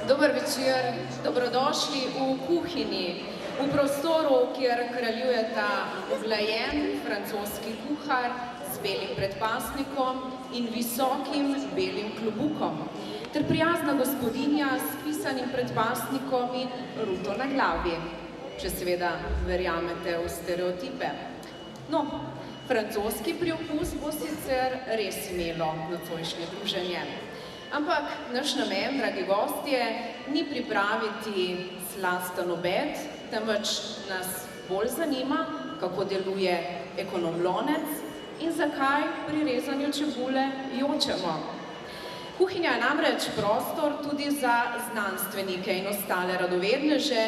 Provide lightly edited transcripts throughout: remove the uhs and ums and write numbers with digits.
Dober večer, dobrodošli v kuhinji, v prostoru, kjer kraljujeta uglajen francoski kuhar z belim predpasnikom in visokim belim klobukom, ter prijazna gospodinja s pisanim predpasnikom in ruto na glavi, če seveda verjamete v stereotipe. No, francoski priokus bo sicer res imelo nocojšnje druženje. Ampak naš namen, dragi gostje, ni pripraviti slasten obed, temveč nas bolj zanima, kako deluje ekonomlonec in zakaj pri rezanju čebule jočemo. Kuhinja je namreč prostor tudi za znanstvenike in ostale radovedneže,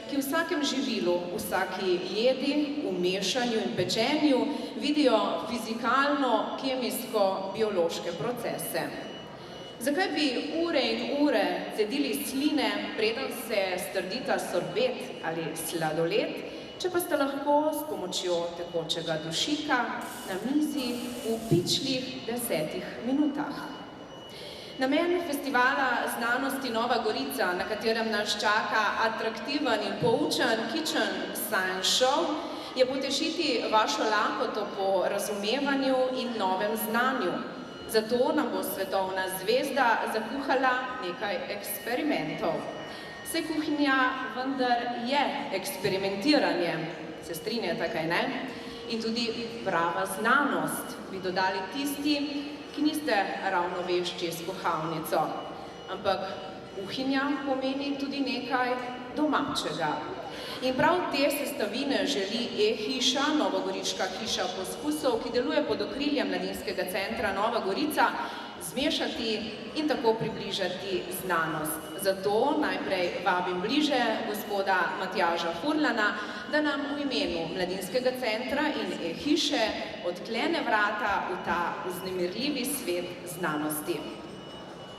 ki v vsakem živilu, v vsaki jedi, v mešanju in pečenju vidijo fizikalno, kemijsko, biološke procese. Zakaj bi ure in ure cedili sline, preden se strdita sorbet ali sladoled, če pa ste lahko s pomočjo tekočega dušika na mizi v pičlih 10 minutah? Namen festivala znanosti Nova Gorica, na katerem nas čaka atraktiven in poučen KITCHEN SCIENCE ŠOVI, je potešiti vašo lakoto po razumevanju in novem znanju. Zato nam bo svetovna zvezda zakuhala nekaj eksperimentov. Saj kuhinja vendar je eksperimentiranje, se strinjate, kaj ne? In tudi prava znanost, bi dodali tisti, ki niste ravno vešči s kuhalnico. Ampak kuhinja pomeni tudi nekaj domačega. In prav te sestavine želi e-hiša, novogoriška hiša poskusov, ki deluje pod okriljem mladinskega centra Nova Gorica, zmešati in tako približati znanost. Zato najprej vabim bliže gospoda Matjaža Furlana, da nam v imenu mladinskega centra in e-hiše odklene vrata v ta vznemirljivi svet znanosti.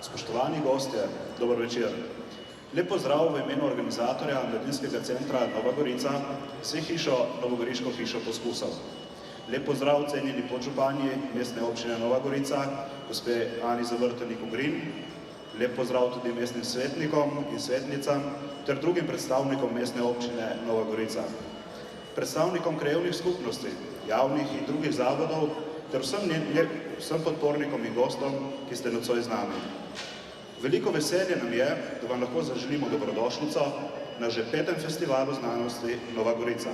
Spoštovani gostje, dober večer. Lep pozdrav v imenu organizatorja mladinskega centra Nova Gorica, e-hišo, novogoriško hišo poskusov. Lep pozdrav cenjeni podžupanji mestne občine Nova Gorica, gospe Ani Zavrtelnik-Ugrin. Lep pozdrav tudi mestnim svetnikom in svetnicam ter drugim predstavnikom mestne občine Nova Gorica. Predstavnikom krajevnih skupnosti, javnih in drugih zavodov ter vsem podpornikom in gostom, ki ste nocoj z nami. Veliko veselje nam je, da vam lahko zaželimo dobrodošlico na že 5. festivalu znanosti Nova Gorica.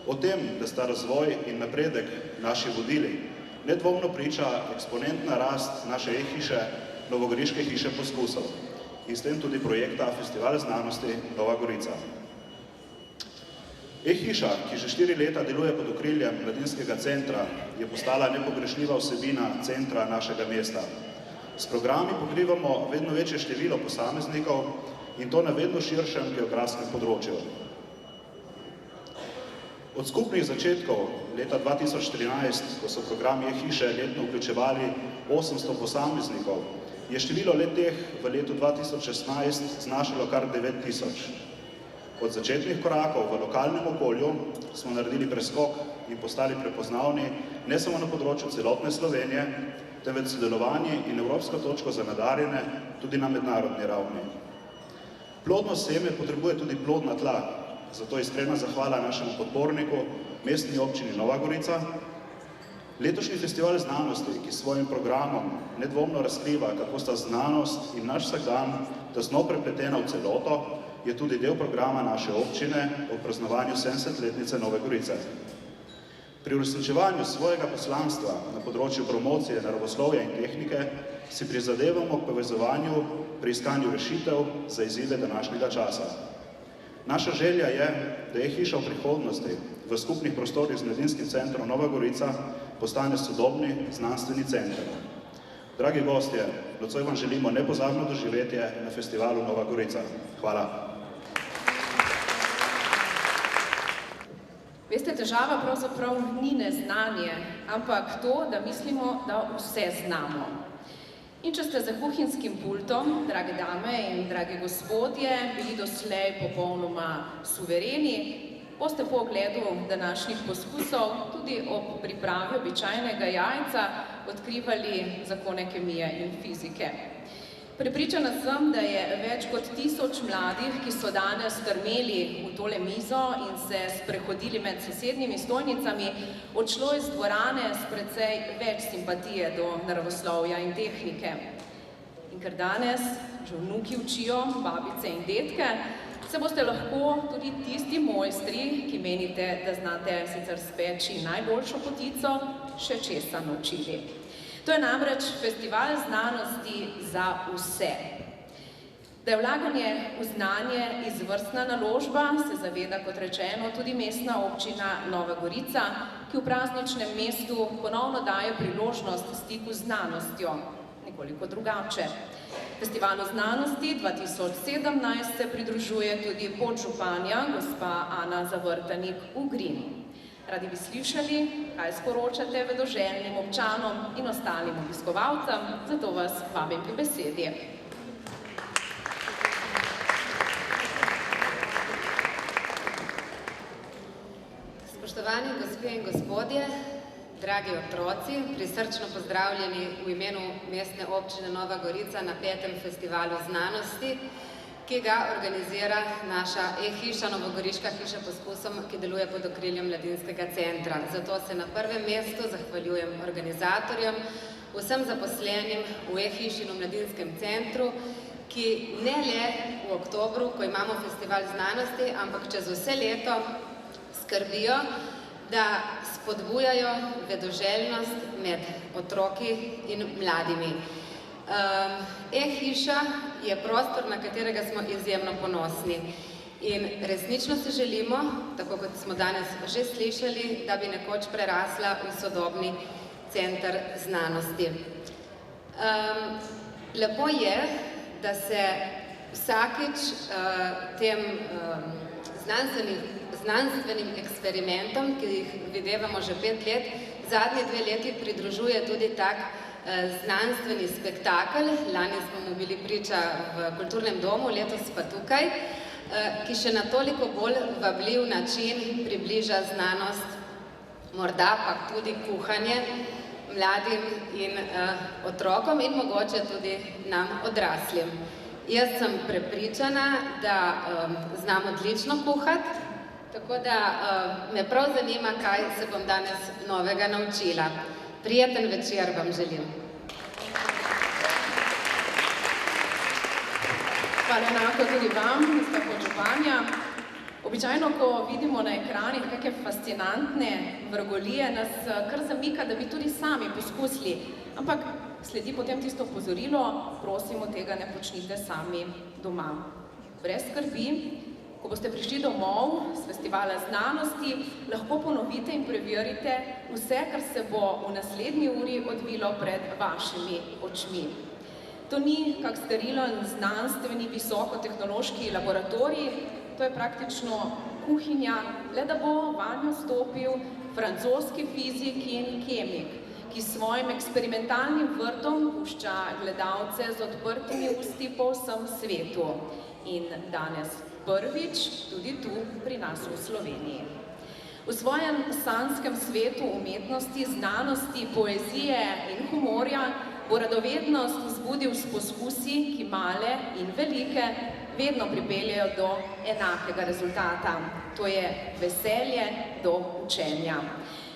O tem, da sta razvoj in napredek naši vodili, nedvomno priča eksponentna rast naše e-hiše, novogoriške hiše poskusov in s tem tudi projekta Festival znanosti Nova Gorica. E-hiša, ki že 4 leta deluje pod okriljem mladinskega centra, je postala nepogrešljiva vsebina centra našega mesta. S programi pokrivamo vedno večje število posameznikov in to na vedno širšem geografskem področju. Od skupnih začetkov leta 2013, ko so programi e-hiše letno vključevali 800 posameznikov, je število le-teh v letu 2016 znašalo kar 9000. Od začetnih korakov v lokalnem okolju smo naredili preskok in postali prepoznavni ne samo na področju celotne Slovenije, temveč sodelovanje in evropsko točko za nadarjene tudi na mednarodni ravni. Plodno seme potrebuje tudi plodna tla, zato iskrena zahvala našemu podporniku, mestni občini Nova Gorica. Letošnji festival znanosti, ki s svojim programom nedvomno razkriva, kako sta znanost in naš vsakdan tesno prepletena v celoto, je tudi del programa naše občine ob praznovanju 70-letnice Nove Gorice. Pri uresničevanju svojega poslanstva na področju promocije naravoslovja in tehnike si prizadevamo k povezovanju pri iskanju rešitev za izzive današnjega časa. Naša želja je, da e-hiša v prihodnosti v skupnih prostorih z mladinskim centrom Nova Gorica postane sodobni znanstveni center. Dragi gostje, nocoj vam želimo nepozabno doživetje na festivalu Nova Gorica. Hvala. Veste, težava pravzaprav ni neznanje, ampak to, da mislimo, da vse znamo. In če ste za kuhinjskim pultom, drage dame in dragi gospodje, bili doslej popolnoma suvereni, boste po ogledu današnjih poskusov tudi ob pripravi običajnega jajca odkrivali zakone kemije in fizike. Prepričana sem, da je več kot 1000 mladih, ki so danes strmeli v tole mizo in se sprehodili med sosednjimi stojnicami, odšlo iz dvorane s precej več simpatije do naravoslovja in tehnike. In ker danes že vnuki učijo babice in detke, se boste lahko tudi tisti mojstri, ki menite, da znate sicer speči najboljšo potico, še česa naučili. To je namreč festival znanosti za vse. Da je vlaganje v znanje izvrstna naložba, se zaveda, kot rečeno, tudi mestna občina Nova Gorica, ki v prazničnem mestu ponovno daje priložnost stiku z znanostjo, nekoliko drugače. Festivalu znanosti 2017 se pridružuje tudi podžupanja, gospa Ana Zavrtanik-Ugrin. Radi bi slišali, kaj sporočate vedoželjnim občanom in ostalim obiskovalcem, zato vas vabim k besedi. Spoštovani gospe in gospodje, dragi otroci, prisrčno pozdravljeni v imenu mestne občine Nova Gorica na 5. festivalu znanosti, ki ga organizira naša e-hiša, novogoriška hiša poskusom, ki deluje pod okriljem mladinskega centra. Zato se na prvem mestu zahvaljujem organizatorjem, vsem zaposlenim v e-hiši in v mladinskem centru, ki ne le v oktobru, ko imamo festival znanosti, ampak čez vse leto skrbijo, da spodbujajo vedoželjnost med otroki in mladimi. E-hiša je prostor, na katerega smo izjemno ponosni in resnično si želimo, tako kot smo danes že slišali, da bi nekoč prerasla v sodobni center znanosti. Lepo je, da se vsakič tem znanstvenim eksperimentom, ki jih videvamo že 5 let, zadnji 2 leti pridružuje tudi tak znanstveni spektakel, lani smo mu bili priča v kulturnem domu, letos pa tukaj, ki še na toliko bolj vabljiv način približa znanost, morda pa tudi kuhanje mladim in otrokom in mogoče tudi nam odraslim. Jaz sem prepričana, da znam odlično kuhati, tako da me prav zanima, kaj se bom danes novega naučila. Prijeten večer vam želim. Hvala enako tudi vam, gospa podžupanja. Običajno, ko vidimo na ekranih kakšne fascinantne vrgolije, nas kar zamika, da bi tudi sami poskusili. Ampak sledi potem tisto opozorilo, prosimo, tega ne počnite sami doma. Brez skrbi, ko boste prišli domov z festivala znanosti, lahko ponovite in preverite vse, kar se bo v naslednji uri odvilo pred vašimi očmi. To ni kak sterilen znanstveni visokotehnološki laboratorij, to je praktično kuhinja, le da bo vanjo stopil francoski fizik in kemik, ki s svojim eksperimentalnim vrtom pušča gledalce z odprtimi usti po vsem svetu. In danes prvič tudi tu pri nas v Sloveniji. V svojem sanjskem svetu umetnosti, znanosti, poezije in humorja bo radovednost vzbudil s poskusi, ki male in velike vedno pripeljejo do enakega rezultata. To je veselje do učenja.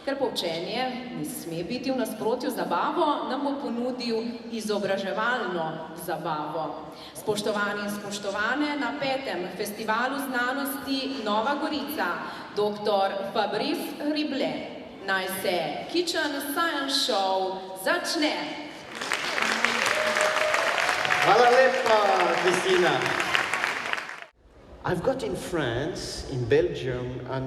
Ker pa učenje ne sme biti v nasprotju z zabavo, nam bo ponudil izobraževalno zabavo. Spoštovani in spoštovane, na 5. festivalu znanosti Nova Gorica, dr. Fabrice Riblet. Naj se KITCHEN SCIENCE ŠOVI začne! Hvala lepa, Kristina. I've got in France, in Belgium, and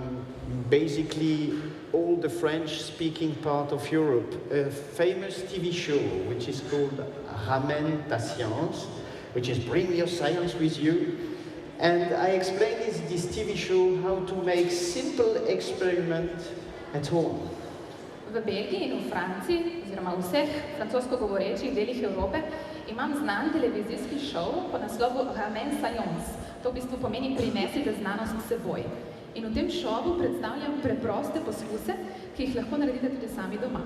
basically all the French-speaking part of Europe, a famous TV show which is called Ramène ta science, which is Bring Your Science with You. And I explain in this TV show how to make simple experiment at home. V Belgiji in v Franciji, oziroma v vseh francosko govorečih delih Evrope, imam znan televizijski šov po naslovu Ramène ta science. To v bistvu pomeni prinesite znanost s seboj. In v tem šovu predstavljam preproste poskuse, ki jih lahko naredite tudi sami doma.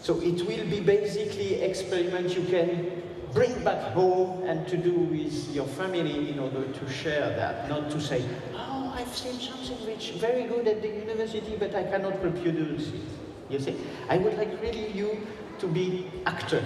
So it will be basically experiment you can bring back home and to do with your family in order to share that, not to say, oh, I've seen something which is very good at the university, but I cannot reproduce it. You see? I would like really you to be actor.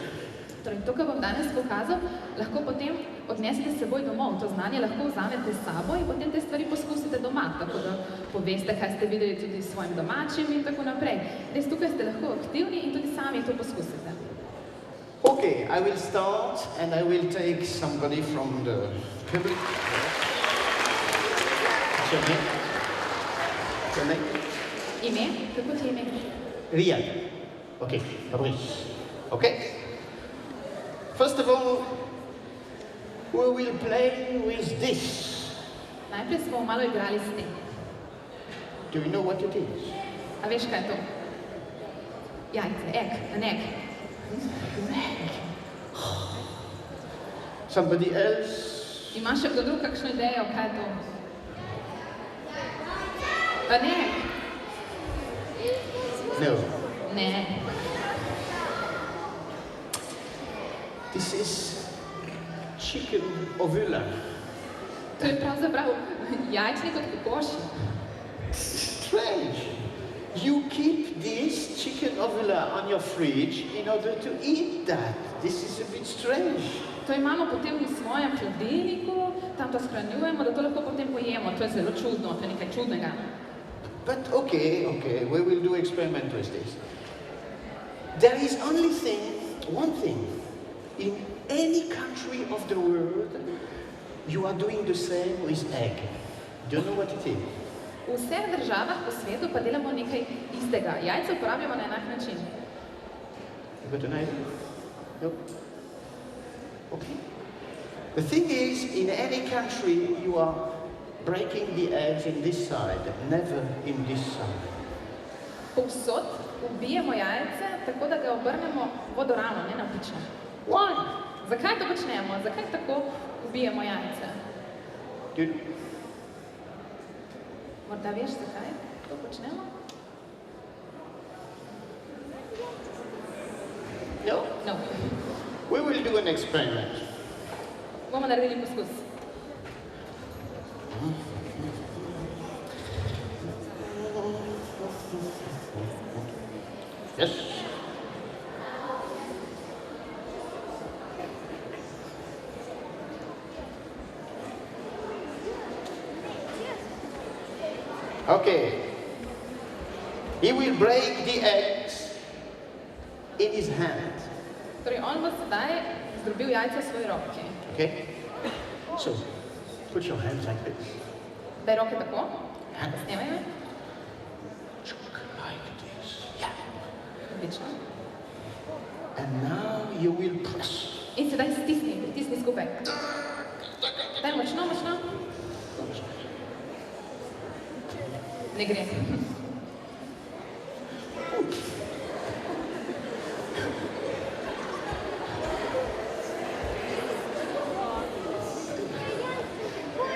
Torej, to, kar bom danes pokazal, lahko potem odnesete s seboj domov. To znanje lahko vzamete s sabo in potem te stvari poskusite doma, tako da poveste, kaj ste videli tudi s svojim domačim in tako naprej. Res tukaj ste lahko aktivni in tudi sami to poskusite. Okay, I will start and I will take somebody from the public. What's your name? Your name? Ime? Kako ti ime? Riyad. Okay, Fabrice. Okay? First of all, we will play with this. Najprej smo malo igrali s tem. Do you know what it is? A veš, kaj je to? Jajce, an egg. Somebody else? Ima še kdo drug kakšno idejo, kaj je to? An egg? No. Ne. This is chicken ovula. To je pravzaprav jajčnik od kokoši. Strange. You keep this chicken ovula on your fridge in order to eat that. This is a bit strange. To imamo potem v svojem hladilniku, tam to shranjujemo, da to lahko potem pojemo. To je zelo čudno, to je nekaj čudnega. But okay, we will do experiment with this. There is only one thing. In any country of the world, you are doing the same with egg. Do you know what it is? V vseh državah po svetu pa delamo nekaj istega. Jajce uporabljamo na enak način. You got an idea? No? Okay. The thing is, in any country, you are breaking the eggs in this side, never in this side. Povsod ubijemo jajce, tako da ga obrnemo vodoravno, ne navpično. Why? Zakaj to počnemo? Zakaj tako ubijemo jajce? Morda veš, zakaj to počnemo? No? No. We will do an experiment. Bomo naredili poskus. Yes. Okay. He will break the eggs in his hand. Torej, on bo sedaj zdrobil jajce v svoji roki. Okay? So, put your hands like this. Daj roke tako. Snemaj me. Like this. Yeah. Odlično. And now you will press. In sedaj pritisni skupaj. Daj močno. Ne gre.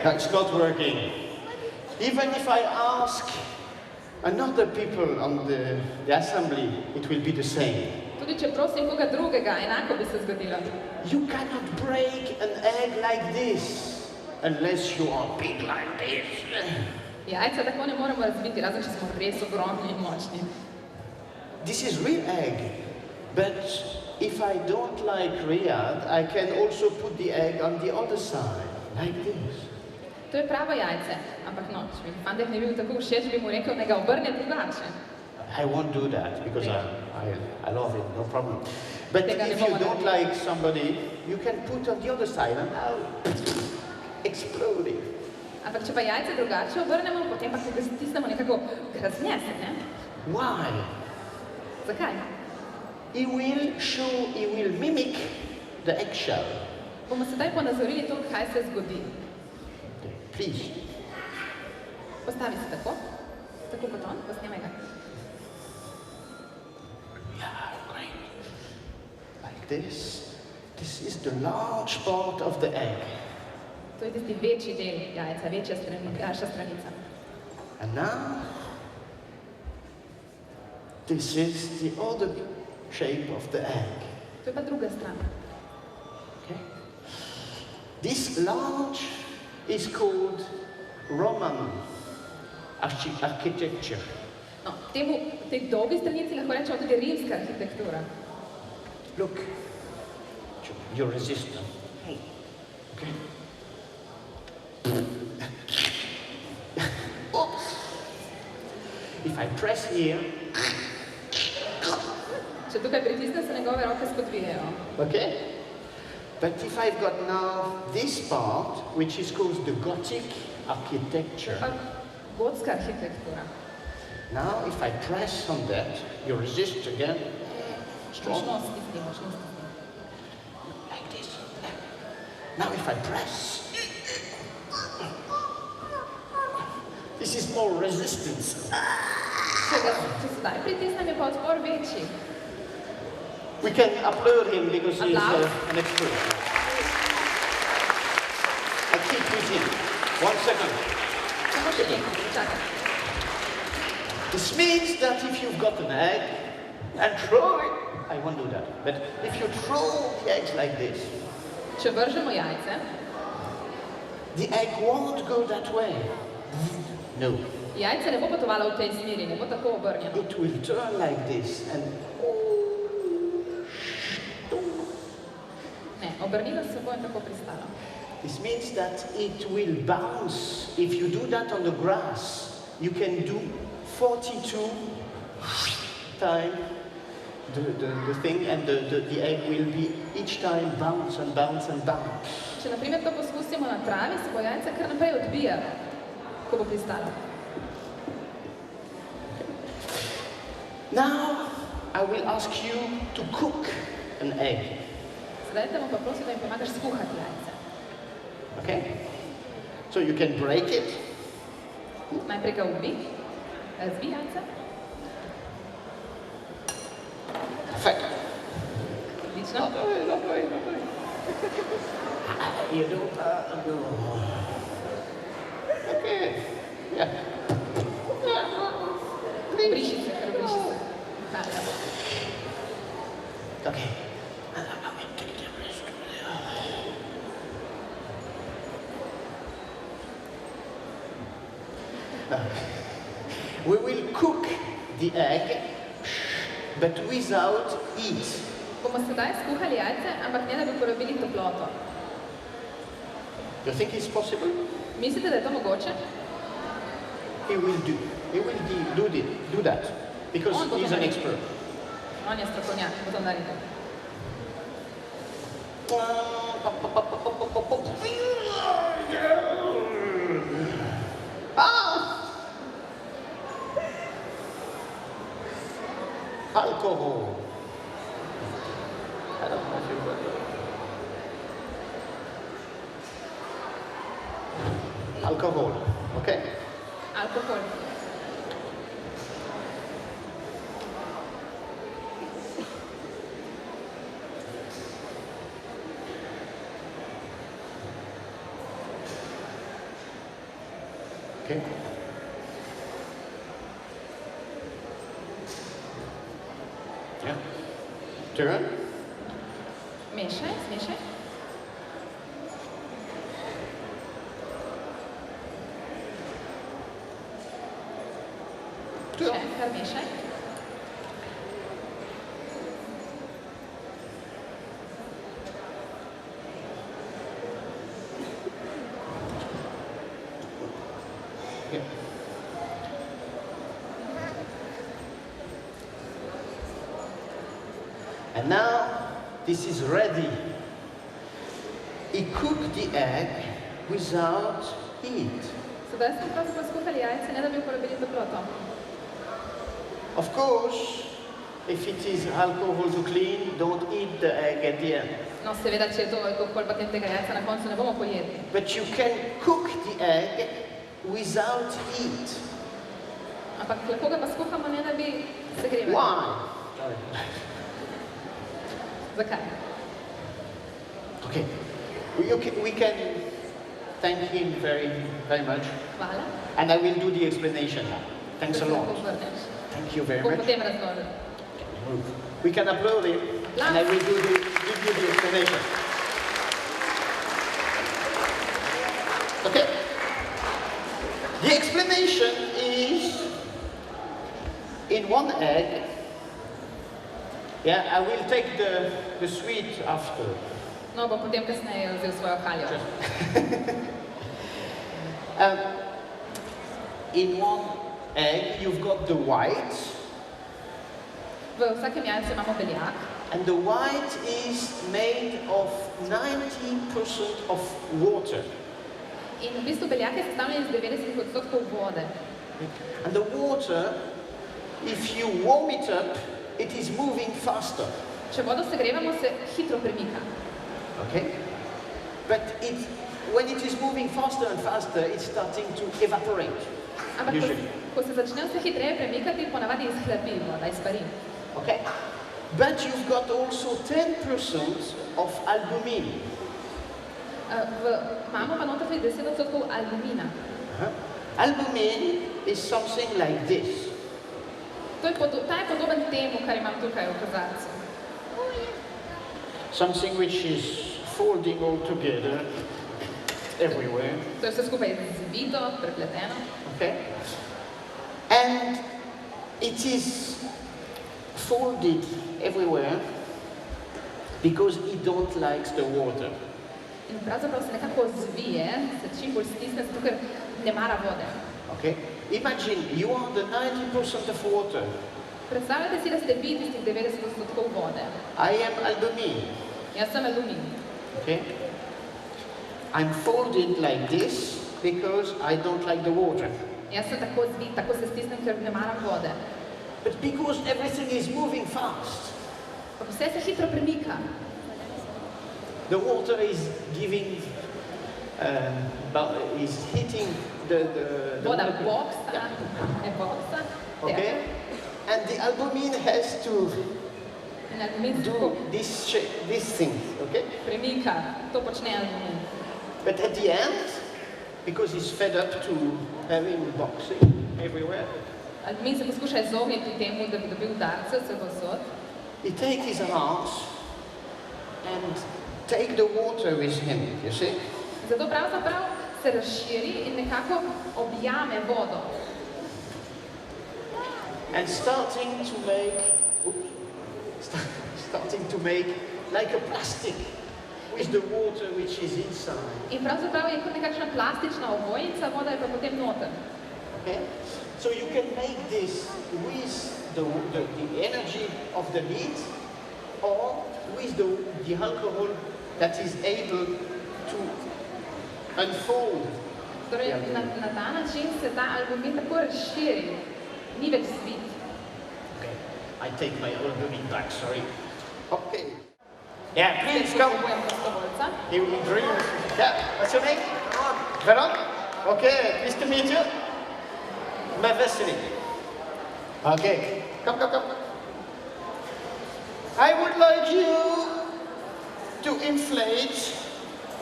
That's not working. Even if I ask another people on the assembly, it will be the same. Tudi če prosim koga drugega, enako bi se zgodilo. You cannot break an egg like this unless you are big like this. Jajca tako ne moremo razbiti, razen če smo res ogromni in močni. This is real egg, but if I don't like Riyad, I can also put the egg on the other side, like this. To je pravo jajce, ampak no, če mi fandek ne bi bil tako všeč, bi mu rekel, da ga obrne drugače. I won't do that because I love it, no problem. But if you don't like somebody, you can put on the other side and now exploding. Ampak če pa jajce drugače obrnemo, potem pa ga stisnemo nekako raznese, ne? Why? Zakaj? He will mimic the eggshell. Bomo sedaj ponazorili to, kaj se zgodi. Okay, please. Postavi se tako kot on, posnemaj ga. Yeah, great. Like this. This is the large part of the egg. To je tisti večji del jajca, večja stranica. And now, this is the other shape of the egg. To je pa druga stran. This large is called Roman architecture. No, tej dolgi stranici lahko rečemo tudi rimska arhitektura. Look, your resistor. Okay. Oops. If I press here, če tukaj pritisnem, se njegove roke spodvijajo. okay? But if I've got now this part, which is called the Gothic architecture, Gotska arhitektura. now if I press on that, you resist again, strong, Močno stisni, močno stisni. like this. Now if I press, this is more resistance. Če sedaj pritisnem, je pa odpor večji. We can applaud him because he is an expert. I keep using. 1 second. Samo še nekaj, čakaj. This means that if you've got an egg and throw it, I won't do that, but if you throw the eggs like this, Če vržemo jajce, the egg won't go that way. No. jajce ne bo potovalo v tej smeri, ne bo tako obrnjeno. It will turn like this and Ne, obrnilo se bo in tako pristalo. this means that it will bounce. If you do that on the grass, you can do 42 times the thing, and the egg will be each time bounce and bounce and bounce. Če na primer to poskusimo na travi, se bo jajce kar naprej odbijalo, ko bo pristalo. Now, I will ask you to cook an egg. Sedaj te bom pa prosil, da mi pomagaš skuhati jajce. Okay? So you can break it. Najprej ga razbij jajce. Perfect. Odlično. You do. Okay. Yeah. Briši se, kar briši se. Tako. Okay. We will cook the egg, but without heat. Bomo sedaj skuhali jajce, ampak ne da bi uporabili toploto. You think it's possible? Mislite, da je to mogoče? He will do that, because he's an expert. On je strokovnjak, bo to naredil. Alcohol. I don't know if you've got that. Alcohol, okay? Alkohol. Okay. Yeah. Turn. Mešaj, zmešaj. Še, kar mešaj. Yeah. And now this is ready. He cooked the egg without heat. Sedaj smo pravzaprav skuhali jajce, ne da bi uporabili toploto. Of course, if it is alcohol to clean, don't eat the egg at the end. No, seveda, če je to alkohol, potem tega jajca na koncu ne bomo pojedli. But you can cook the egg without heat. Ampak lahko ga pa skuhamo, ne da bi segrevali. Why? Zakaj? Okay. We can thank him very, very much. Hvala. And I will do the explanation now. Thanks a lot. Thank you very Bom much. potem razložil. We can applaud him, and I will give you the explanation. combination is in one egg. Yeah, I will take the sweet after. No, bom potem kasneje vzel svojo haljo. In one egg, you've got the white. V vsakem jajcu imamo beljak. And the white is made of 90% of water. In v bistvu beljak je sestavljen iz 90% vode. And the water, if you warm it up, it is moving faster. Če vodo segrevamo, se hitro premika. Okay? But when it is moving faster and faster, it's starting to evaporate. Ampak usually. ko se začne vse hitreje premikati, ponavadi izhlapi voda, izpari. Okay? But you've got also 10% of albumin. Imamo pa noter tudi 10% albumina. Albumin is something like this. Ta je podoben temu, kar imam tukaj v kozarcu. Something which is folding all together everywhere. To je vse skupaj zvito, prepleteno. Okay? And it is folded everywhere because it don't like the water. In pravzaprav se nekako zvije, se čim bolj stisne, zato ker ne mara vode. Okay? Imagine you are the 90% of water. Predstavljate si, da ste vi tistih 90% vode. I am albumin. Jaz sem alumin. Okay? I'm folded like this because I don't like the water. Jaz sem tako zvit, tako se stisnem, ker ne maram vode. But because everything is moving fast, Vse se hitro premika. the water is giving, is hitting the Voda molecule. boksa, ne boksa. Okay? And the albumin has to In alumin se do this thing, okay? premika, to počne alumin. But at the end, because he's fed up to having boxing everywhere, Alumin se poskuša izogniti temu, da bi dobil udarce vse povsod. he takes his arms and take the water with him, you see? Zato pravzaprav se razširi in nekako objame vodo. And starting to make like a plastic with the water which is inside. In pravzaprav je kot nekakšna plastična ovojnica, voda je pa potem noter. Okay? So you can make this with the energy of the meat or with the alcohol that is able to unfold. Torej, na ta način se ta albumin tako razširi, ni več zvit. Okay, I take my albumin back, sorry. Okay. Yeah, please come. Potrebujem prostovoljca. Here we drink. Yeah, what's your name? Veron? Okay, nice to meet you. Veseljem. Okay, come. I would like you to inflate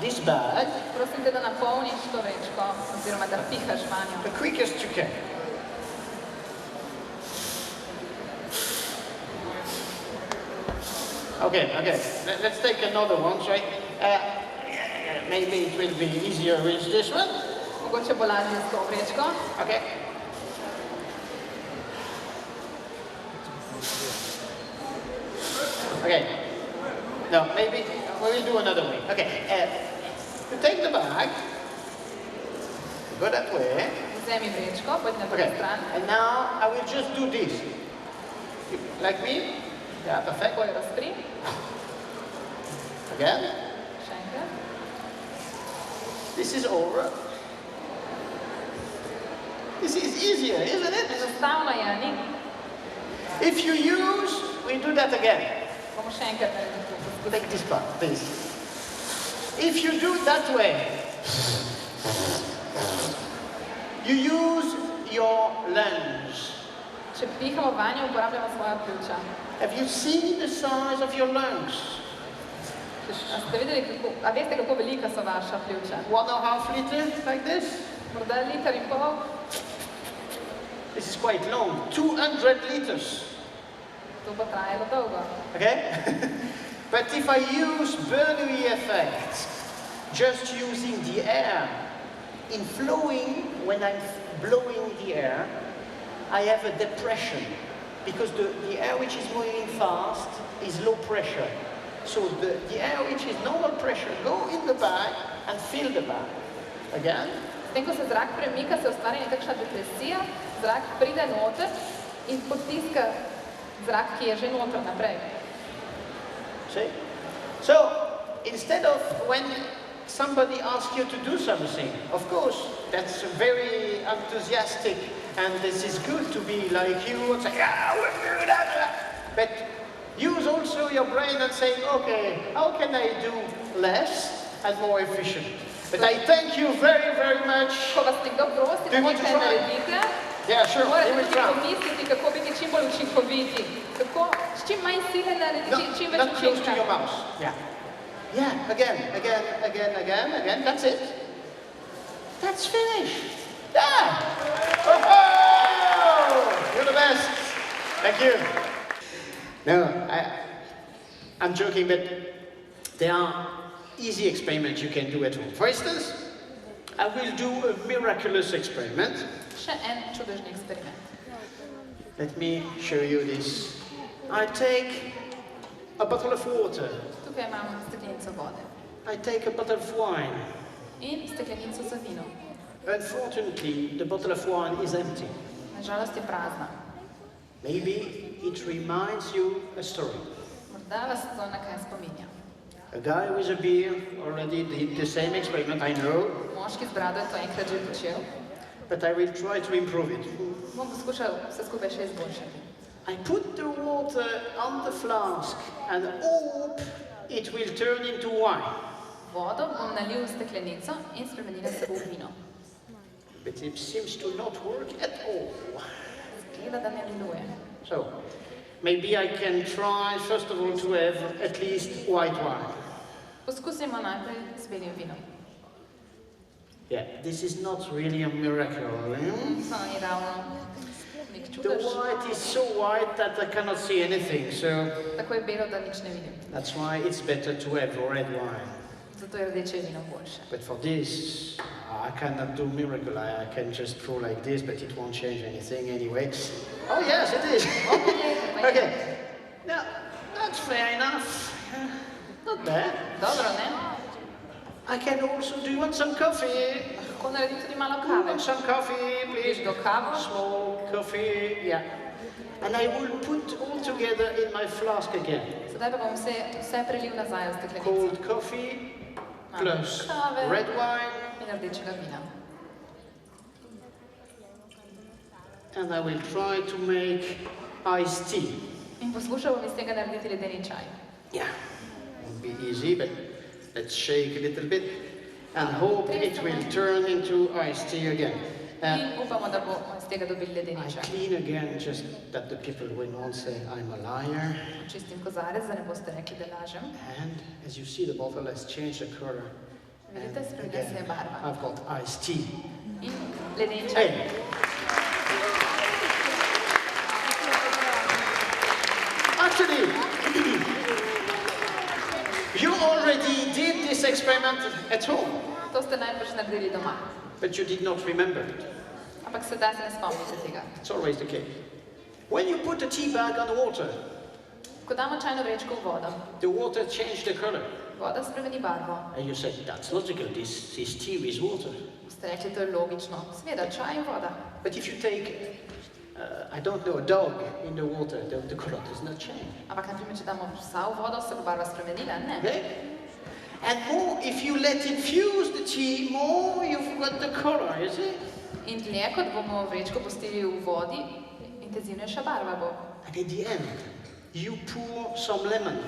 this bag Prosim te, da napolniš to vrečko, oziroma da pihaš vanjo. the quickest you can. Okay. Let's take another one, shall we? Maybe it will be easier with this one. Mogoče bo lažje s to vrečko. Okay. Okay. No, maybe we will do another way. Okay. You take the bag. Go that way. Vzemi vrečko, poď na drugo Okay. stran. And now I will just do this. Like me? Yeah, perfect. Takoj razpri. Again. Še enkrat. This is over. This is easier, isn't it? Enostavno je, ni? If you use, we do that again. Bomo še enkrat naredili to. Take this part, please. If you do it that way, you use your lungs. Če pihamo vanjo, uporabljamo svoja pljuča. Have you seen the size of your lungs? A ste videli, a veste, kako velika so vaša pljuča? 1.5 liters, like this? Morda liter in pol? This is quite long, 200 liters. To bo trajalo dolgo. Okay? But if I use Bernoulli effect, just using the air, in flowing, when I'm blowing the air, I have a depression, because the air which is moving fast is low pressure. So the air which is normal pressure go in the bag and fill the bag. Again. S tem, ko se zrak premika, se ustvari nekakšna depresija, zrak pride noter in potiska zrak, ki je že noter naprej. See? So, instead of when somebody asks you to do something, of course, that's very enthusiastic and this is good to be like you and say, yeah, we'll do that. But use also your brain and say, okay, how can I do less and more efficient? But I thank you very, very much. Ko vas nekdo prosi, da nekaj naredite, morate tudi pomisliti, kako biti čim bolj učinkoviti. Kako s čim manj sile narediti, čim več učinka. Close to your mouth. Yeah, again, that's it. That's finished. Yeah! Oh, you're the best. Thank you. No, I'm joking, but there are easy experiments you can do at home. For instance, I will do a miraculous experiment. Še en čudežni eksperiment. Let me show you this. I take a bottle of water. Tukaj imam steklenico vode. I take a bottle of wine. In steklenico za vino. Unfortunately, the bottle of wine is empty. Nažalost je prazna. Maybe it reminds you a story. Morda vas to na kaj spominja. A guy with a beard already did the same experiment, I know. Moški z brado je to enkrat že počel. But I will try to improve it. Bom poskušal vse skupaj še izboljšati. I put the water on the flask and hope it will turn into wine. Vodo bom nalil v steklenico in spremenila se v vino. But it seems to not work at all. Zgleda, da ne deluje. So, maybe I can try, first of all, to have at least white wine. Poskusimo najprej z belim vinom. Yeah, this is not really a miracle. To ni ravno nek The čudež. white is so white that I cannot see anything, so Tako je belo, da nič ne vidim. that's why it's better to have red wine. Zato je rdeče vino boljše. But for this, I cannot do miracle. I can just pour like this, but it won't change anything anyway. Oh yes, it is. Okay. Now, that's fair enough. Not bad. Dobro, ne? I can also, do you want some coffee? Lahko naredim tudi malo Do you kave. want some coffee, please? Do kavo? Small coffee, yeah. And I will put all together in my flask again. Sedaj pa bom vse prelil nazaj v steklenico. Cold coffee plus kave red wine. in rdečega vina. And I will try to make iced tea. In poskušal bom iz tega narediti ledeni čaj. Yeah, won't be easy, but let's shake a little bit and hope it will turn into iced tea again. In upamo, da bomo iz tega dobili ledeni I čaj. clean again, just that the people will not say I'm a liar. Čistim kozarec, da ne boste rekli, da lažem. And as you see, the bottle has changed the color. Vidite, And spremenila se je again, barva. I've got iced tea. In ledeni čaj. Hey. Actually, you already did this experiment at home, To ste najbrž naredili doma. but you did not remember it. Ampak sedaj se ne spomnite tega. It's always the case. When you put a tea bag on water, Ko damo čajno vrečko v vodo, the water changed the color. voda spremeni barvo. And you said, that's logical, this is tea with water. Ste rekli, to je logično. Sveda, čaj in voda. But if you take, I don't know, a dog in the water, the color does not change. Ampak, na primer, če damo psa v vodo, se bo barva spremenila, ne? Okay? And more, if you let infuse the tea, more you've got the color, you see? In dlje, kot bomo vrečko pustili v vodi, intenzivnejša barva bo. And at the end, you pour some lemon.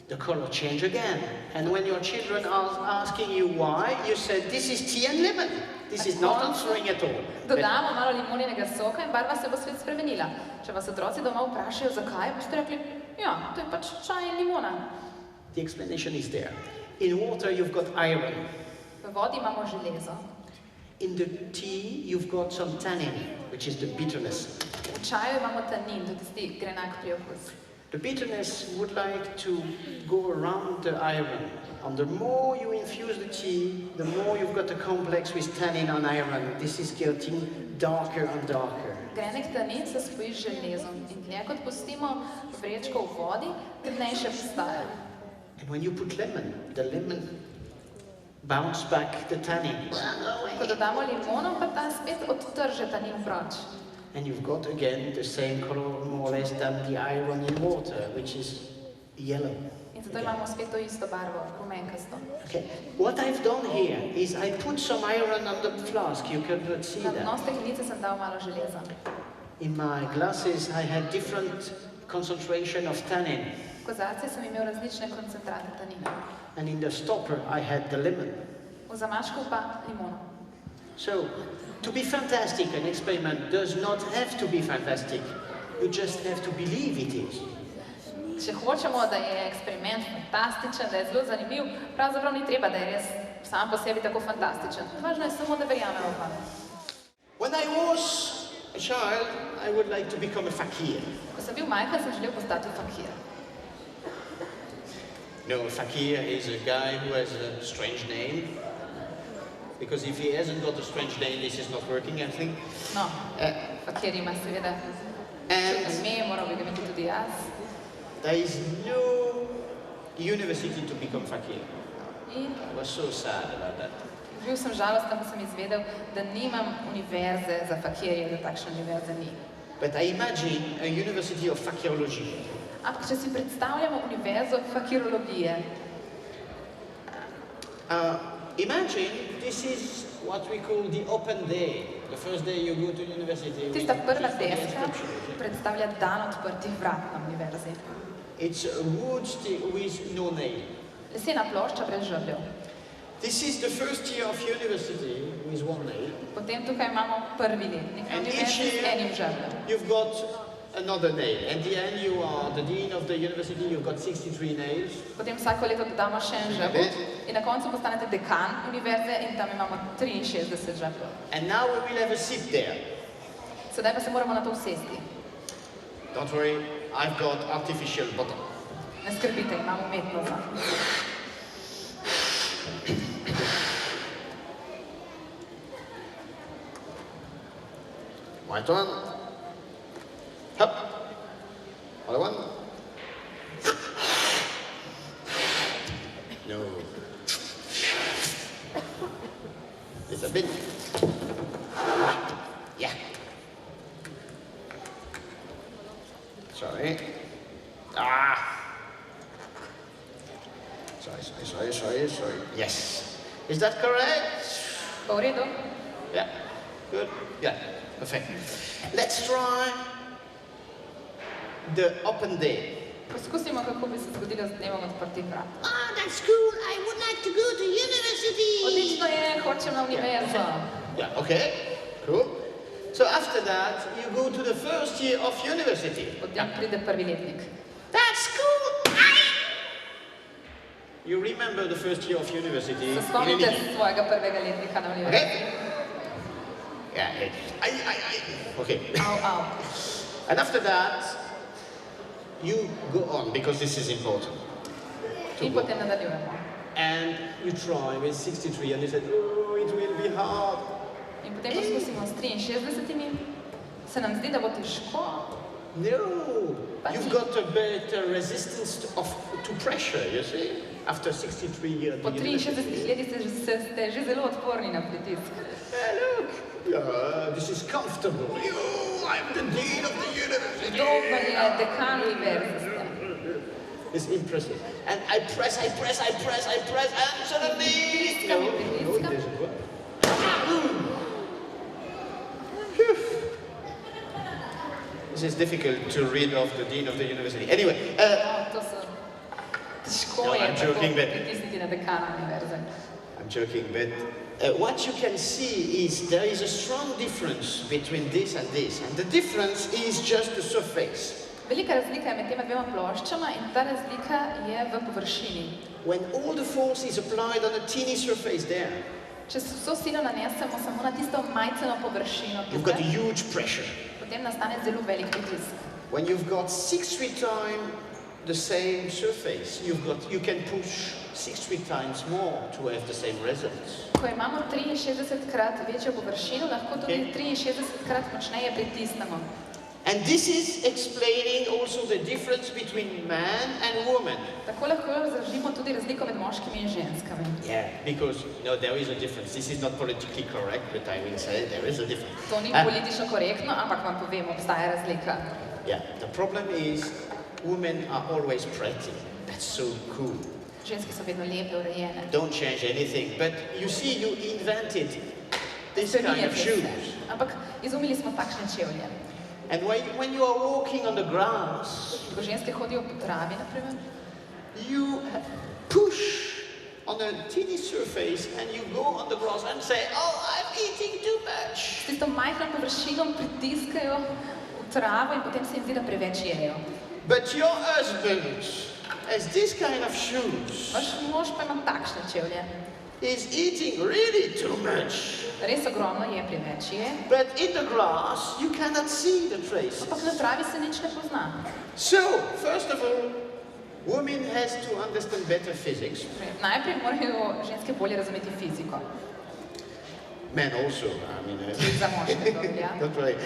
The color change again. And when your children are asking you why, you said, this is tea and lemon. This is not answering at all. Dodamo malo limoninega soka in barva se bo spet spremenila. Če vas otroci doma vprašajo, zakaj, boste rekli, ja, to je pač čaj in limona. The explanation is there. In water, you've got iron. V vodi imamo železo. In the tea, you've got some tannin, which is the bitterness. V čaju imamo tanin, to je tisti grenak priokus. The bitterness would like to go around the iron. And the more you infuse the tea, the more you've got a complex with tannin on iron. This is getting darker and darker. Grenek tanin se spoji z železom in dlje kot pustimo vrečko v vodi, temnejše postaja. And when you put lemon, the lemon bounce back the tannin. Ko dodamo limono, pa ta spet odtrže tanin proč. And you've got again the same color more or less than the iron in water, which is yellow. In zato imamo spet to isto barvo, rumenkasto. Okay. What I've done here is I put some iron on the flask. You cannot see Na dno that. steklenice sem dal malo železa. In my glasses I had different concentration of tannin. V kozarci sem imel različne koncentrate tanina. And in the stopper I had the lemon. V zamašku pa limono. So, to be fantastic, an experiment does not have to be fantastic. You just have to believe it is. Če hočemo, da je eksperiment fantastičen, da je zelo zanimiv, pravzaprav ni treba, da je res sam po sebi tako fantastičen. Važno je samo, da verjamemo v njega. When I was a child, I would like to become a fakir. Ko sem bil majhen, sem želel postati fakir. No, a fakir is a guy who has a strange name. Because if he hasn't got a strange name, this is not working, I think. No, fakir ima seveda ime, moral bi ga imeti tudi jaz. There is no university to become fakir. In I was so sad about that. bil sem žalosten, ko sem izvedel, da nimam univerze za fakirje, da takšne univerze ni. But I imagine a university of fakirology. Ampak če si predstavljamo univerzo fakirologije, Imagine this is what we call the open day. The first day you go to university. tista prva deska predstavlja dan odprtih vrat na univerzi. It's a wood stick with no nail. Lesena plošča brez žebljev. This is the first year of university with one nail. Potem tukaj imamo prvi letnik na And each univerzi z year enim žebljem. you've got another nail. At the end you are the dean of the university, you've got 63 nails. Potem vsako leto dodamo še en žebelj in na koncu postanete dekan univerze in tam imamo 63 žebljev. And now we will have a sit there. Sedaj pa se moramo na to usesti. Don't worry, I've got artificial bottom. Ne skrbite, imamo umetno za. Right one. Up. Other one. No. It's a bit. Yeah. Sorry. Ah. Sorry. Yes. Is that correct? Pa v redu? Yeah. Good. Yeah. Perfect. Let's try the open day. Poskusimo, kako bi se zgodilo z dnevom odprtih vrat. Ah, that's cool. I would like to go to university. Odlično je, hočem na univerzo. Yeah, okay. Cool. So after that, you go to the first year of university. Potem pride prvi letnik. That's cool. You remember the first year of university? Se spomnite svojega prvega letnika na univerzi? Okay. Yeah. Okay. Au. And after that, you go on because this is important. In potem nadaljujemo. And you try with 63 and you said, oh, it will be hard. In potem poskusimo s 63, se nam zdi, da bo težko. No, you've got a better resistance to pressure, you see, after 63 years. Po 63 letih ste že zelo odporni na pritisk. Look, this is comfortable. I'm the dean of the university. Dobro je, dekan univerze. It's impressive. And I press, and suddenly... Pritiskam in pritiskam. This is difficult to read off the dean of the university. Anyway, To so težko No, je I'm tako joking, but- pritisniti na dekana univerze. I'm joking, but what you can see is there is a strong difference between this and this. And the difference is just the surface. Velika razlika je med tema dvema ploščama in ta razlika je v površini. When all the force is applied on a teeny surface there, Če vso silo nanesemo samo na tisto majceno površino, you've got a tukaj, huge pressure. potem nastane zelo velik pritisk. when you've got 6-3 times the same surface, you can push 6-3 times more to have the same results. Ko imamo 63-krat večjo površino, lahko tudi 63-krat močneje pritisnemo. And this is explaining also the difference between man and woman. Tako lahko razložimo tudi razliko med moškimi in ženskami. Yeah, because there is a difference. This is not politically correct, but I will say there is a difference. To ni politično korektno, ampak vam povem, obstaja razlika. Yeah, the problem is women are always pretty. That's so cool. Ženske so vedno lepe, urejene. Don't change anything. But you see, you invented this kind of shoes. Ampak izumili smo takšne čevlje. And when you are walking on the grass, Ko ženske hodijo po travi, naprimer, you push on a teeny surface and you go on the grass and say, oh, I'm eating too much. s tisto majhno površino pritiskajo v travo in potem se jim zdi, da preveč jejo. But your husband has this kind of shoes. Vaš mož pa ima takšne čevlje. He's eating really too much. Res ogromno je, preveč je. But in the grass, you cannot see the traces. Ampak na travi se nič ne pozna. So, first of all, women has to understand better physics. Najprej morajo ženske bolje razumeti fiziko. Men also, I mean. Za moške to velja. Don't worry.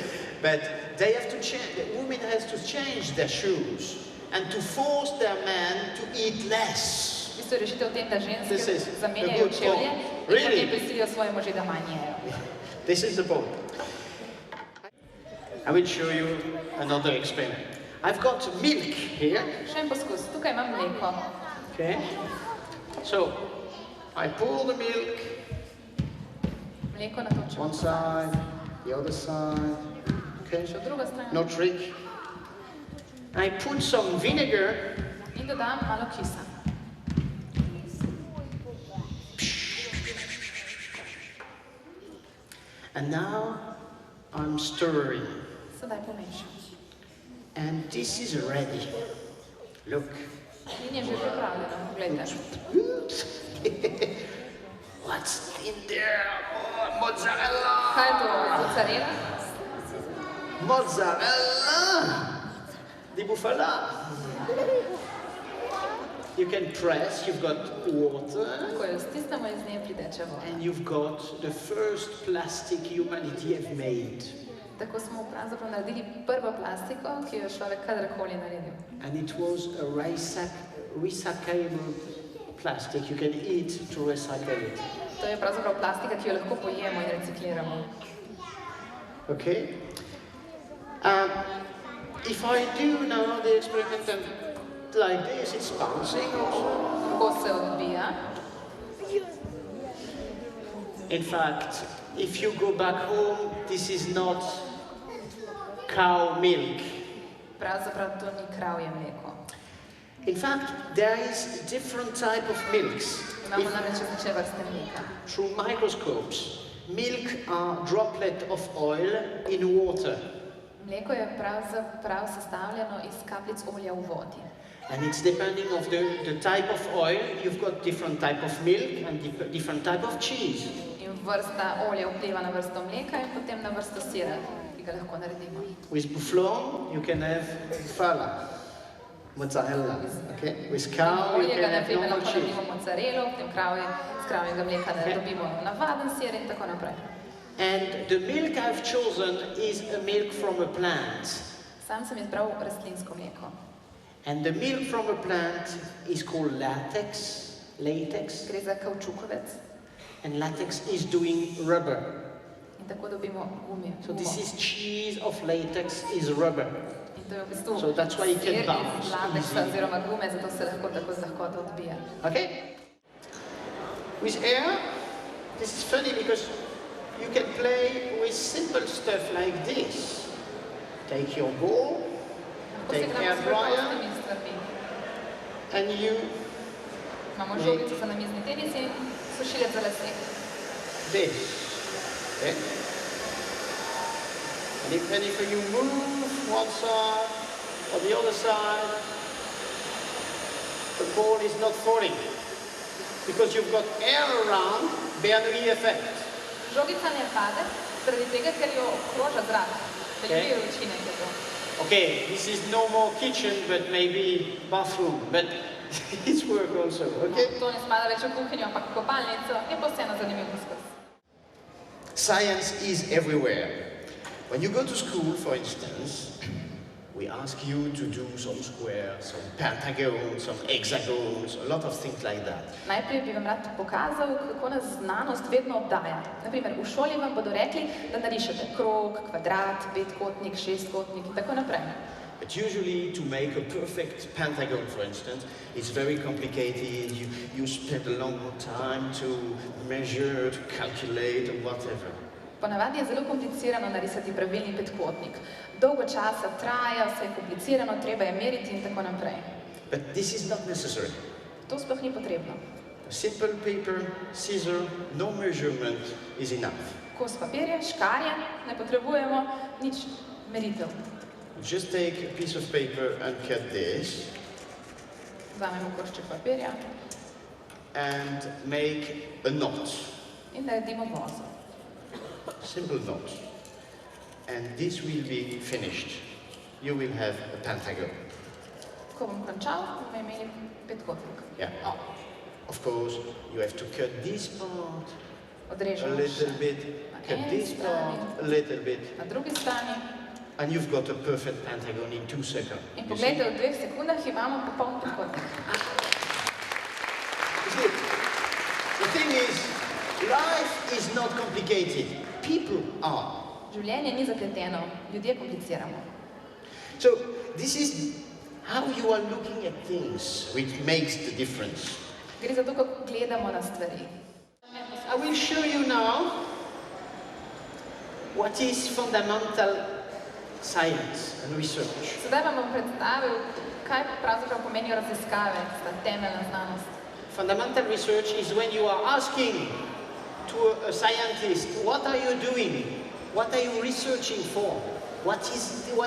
But they have to change. Women has to change their shoes and to force their men to eat less. V bistvu rešitev v tem, da ženske zamenjajo čevlje in potem prisilijo svoje može, da manj jejo. This is the point. I will show you another experiment. I've got milk here. Še en poskus. Tukaj imam mleko. Okay. So, I pour the milk. Mleko natočim. One side, the other side. Okay. Še v drugo stran. No trick. I put some vinegar. In dodam malo kisa. And now I'm stirring. Sedaj pomešam. And this is ready. Look. In je že pripravljeno, poglejte. What's in there? Oh, mozzarella! Kaj je to? Mozzarella? Mozzarella! Di bufala. You can press, you've got water. Ko jo stisnemo, iz nje priteče voda. And you've got the first plastic humanity have made. Tako smo pravzaprav naredili prvo plastiko, ki jo človek kadarkoli naredil. And it was a recyclable plastic. You can eat to recycle it. To je pravzaprav plastika, ki jo lahko pojemo in recikliramo. Okay. If I do now the experimental like this, it's bouncing also. Ko se odbija. In fact, if you go back home, this is not cow milk. Pravzaprav to ni kravje mleko. In fact, there is different type of milks. Imamo namreč različne vrste mleka. Through microscopes, milk are droplet of oil in water. Mleko je pravzaprav sestavljeno iz kapljic olja v vodi. And it's depending of the type of oil, you've got different type of milk and different type of cheese. In vrsta olja vpliva na vrsto mleka in potem na vrsto sira, ki ga lahko naredimo. With buffalo, you can have bufala, mozzarella. Okay? With cow, you can have normal lahko cheese. naredimo mozzarelo, potem z kravjega mleka dobimo navaden sir in tako naprej. And the milk I've chosen is a milk from a plant. Sam sem izbral rastlinsko mleko. And the milk from a plant is called latex. Gre za kavčukovec. And latex is doing rubber. In tako dobimo gumijo. So this is cheese of latex is rubber. In to je v bistvu So that's why you can sir bounce iz lateksa easily. oziroma gume, zato se lahko tako z lahkoto odbija. Okay? With air, this is funny because you can play with simple stuff like this. Take your bowl, take air dryer, and you Imamo žogico za namizni tenis in sušilec za lase. this. Okay? And if you move one side or the other side, the ball is not falling because you've got air around, Bernoulli effect. Žogica ne pade, zaradi tega, ker jo obkroža zrak. Veliko učinek je to. Okay, this is no more kitchen, but maybe bathroom, but it's work also, okay? To ne spada več v kuhinjo, ampak v kopalnico. Je pa vseeno zanimiv poskus. Science is everywhere. When you go to school, for instance, we ask you to do some squares, some pentagons, some hexagons, a lot of things like that. Najprej bi vam rad pokazal, kako nas znanost vedno obdaja. Naprimer, v šoli vam bodo rekli, da narišete krog, kvadrat, petkotnik, šestkotnik in tako naprej. But usually, to make a perfect pentagon, for instance, it's very complicated. You spend a long time to measure, to calculate, or whatever. Ponavadi je zelo komplicirano narisati pravilni petkotnik. Dolgo časa traja, vse je komplicirano, treba je meriti in tako naprej. But this is not necessary. To sploh ni potrebno. A simple paper, scissor, no measurement is enough. Kos papirja, škarje, ne potrebujemo nič meritev. Just take a piece of paper and cut this. Vzamemo košček papirja and make a knot. in naredimo vozo. Simple knot. And this will be finished. You will have a pentagon. Ko bom končal, bomo imeli petkotnik. Yeah. Oh. Of course, you have to cut this part a Odrežemo little še bit, cut eni this part a little bit, na drugi strani. and you've got a perfect pentagon in 2 seconds. In You poglejte, see? v 2 sekundah imamo popoln petkotnik. You see? The thing is, life is not complicated. People are. Življenje ni zapleteno, ljudje kompliciramo. So, this is how you are looking at things, which makes the difference. Gre za to, kako gledamo na stvari. I will show you now what is fundamental science and research. Sedaj vam bom predstavil, kaj pravzaprav pomenijo raziskave, sta temeljna znanost. Fundamental research is when you are asking to a scientist, what are you doing? What are you researching for? What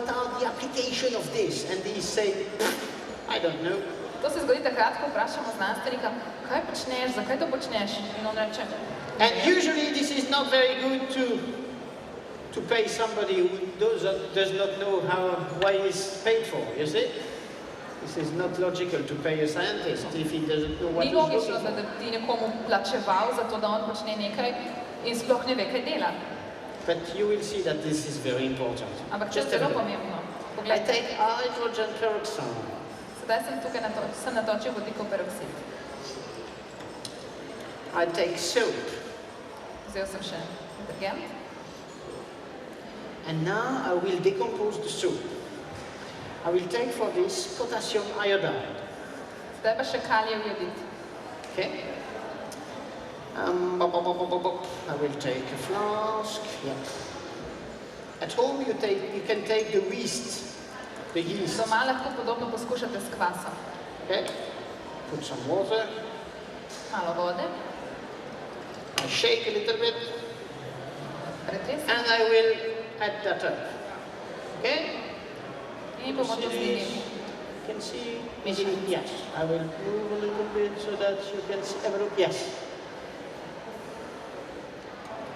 are the application of this? And he say, I don't know. To se zgodi takrat, ko vprašamo znanstvenika, kaj počneš, zakaj to počneš? In on reče, And usually this is not very good to pay somebody who does not know why he's paid for, you see? This is not logical to pay a scientist if he doesn't know what ni he's looking logično, for. da ti nekomu plačeval za to, da on počne nekaj in sploh ne ve, kaj dela. But you will see that this is very important. Ampak to je Just zelo a minute. pomembno. I Poglejte, take hydrogen peroxide. sedaj sem tukaj natočil vodikov peroksid. I take soap. Vzel sem še detergent. And now I will decompose the soap. I will take for this potassium iodide. Zdaj pa še kalijev jodid. Okay? I will take a flask. Yeah. At home you can take the yeast. The yeast. Doma lahko podobno poskušate s kvasom. Okay? Put some water. Malo vode, I shake a little bit. pretresem And I will add that up. Okay? in bomo to zdelili. You can see, yes. I will move a little bit so that you can see everything. Yes.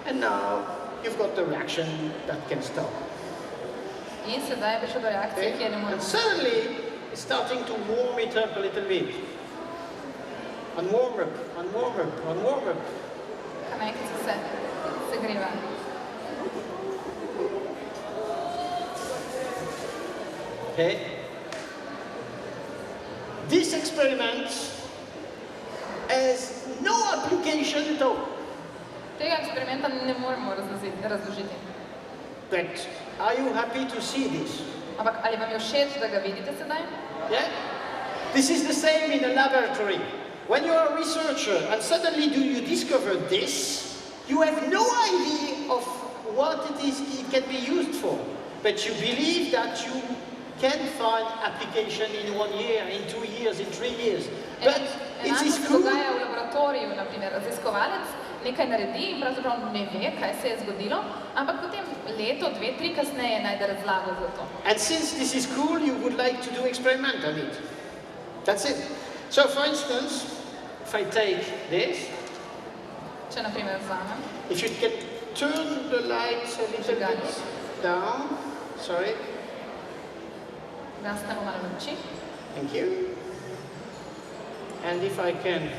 And now you've got the reaction that can stop. In sedaj je prišlo do reakcije, Okay? ki je ne And moremo. suddenly it's starting to warm it up a little bit. And warm up, and warm up, and warm up. Kar naenkrat se segreva. Okay? This experiment has no application at all. Tega eksperimenta ne moremo razložiti. But are you happy to see this? Ampak ali vam je všeč, da ga vidite sedaj? Yeah? This is the same in a laboratory. When you are a researcher and suddenly you discover this, you have no idea of what it can be used for. But you believe that you can find application in 1 year, in 2 years, in 3 years. But it Enako is se cool. dogaja v laboratoriju, naprimer, raziskovalec nekaj naredi in pravzaprav ne ve, kaj se je zgodilo, ampak potem leto, 2, 3 kasneje najde razlago za to. And since this is cool, you would like to do experiment on it. That's it. So for instance, if I take this, Če naprimer vzamem, if you can turn the lights a little bit down, sorry. Gasnemo malo luči. Thank you. And if I can,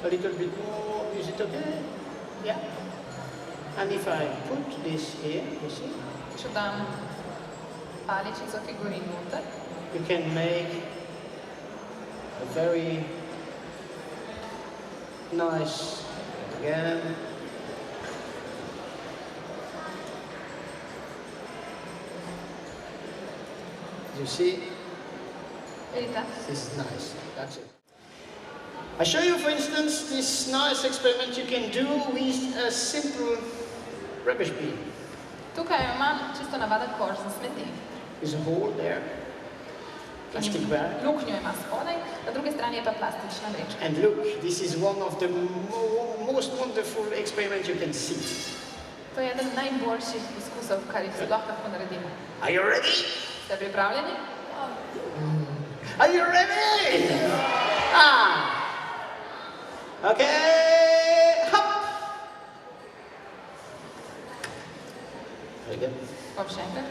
a little bit more, is it okay? Yeah. And if I put this here, you see? Če dam paličico, ki gori noter, You can make a very nice, again. You see? vidite? This is nice. That's it. I show you, for instance, this nice experiment you can do with a simple rubbish bin. Tukaj imam čisto navaden koš za smeti. There's a hole there, plastic bag. Luknjo ima spodaj, na drugi strani je pa plastična vrečka. And look, this is one of the most wonderful experiments you can see. To je eden najboljših poskusov, kar jih sploh lahko naredimo. Are you ready? Ste pripravljeni? Are you ready? Ah. Okay. Hop. Very good. Bom še enkrat.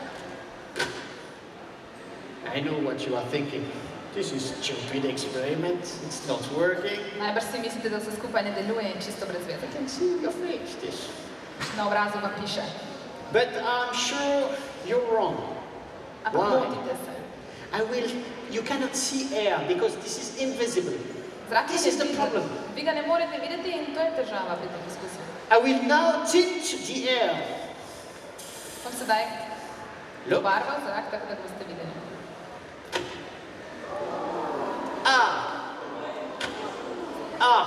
I know what you are thinking. This is a stupid experiment. It's not working. Najbrž si mislite, da vse skupaj ne deluje in čisto brez veze. I can see your face. This. Na obrazu vam piše. But I'm sure you're wrong. Ampak Why? motite se. You cannot see air because this is invisible. Zrak This je is the neviden. problem. Vi ga ne morete videti in to je težava pri tem poskusu. I will now tint the air. Bom sedaj Look. obarval zrak, tako da ga boste videli. Ah. Ah.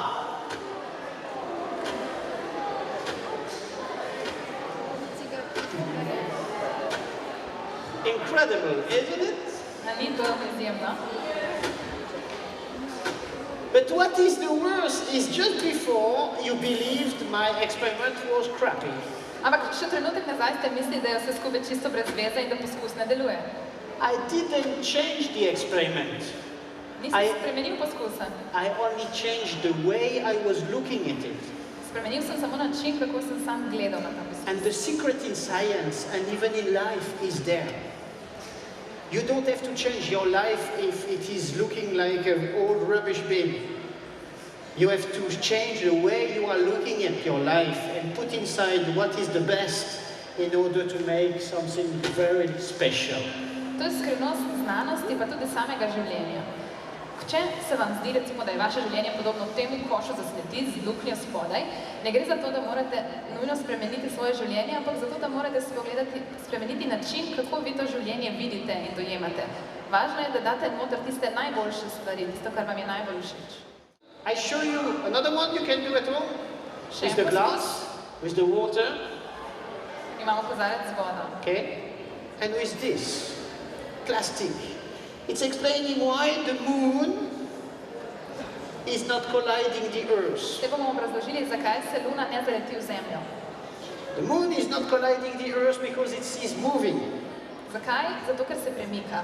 Incredible, isn't it? A ni to izjemno? But what is the worst is just before you believed my experiment was crappy. Ampak še trenutek nazaj ste mislili, da je vse skupaj čisto brez veze in da poskus ne deluje. I didn't change the experiment. Nisem spremenil poskusa. I only changed the way I was looking at it. Spremenil sem samo način, kako sem sam gledal na ta poskus. And the secret in science and even in life is there. You don't have to change your life if it is looking like an old rubbish bin. You have to change the way you are looking at your life and put inside what is the best in order to make something very special. To je skrivnost znanosti, pa tudi samega življenja. Če se vam zdi, recimo, da je vaše življenje podobno temu košu za smeti z luknjo spodaj, ne gre za to, da morate nujno spremeniti svoje življenje, ampak zato, da morate spremeniti način, kako vi to življenje vidite in dojemate. Važno je, da date noter tiste najboljše stvari, tisto, kar vam je najbolj všeč. I show you another one you can do at home. Še With en the glass, with the water, Imamo kozarec z vodo. okay? And with this plastic. It's explaining why the moon is not colliding the Earth. Te bomo obrazložili, zakaj se Luna ne zaleti v Zemljo. The moon is not colliding the Earth because it is moving. Zakaj? Zato, ker se premika.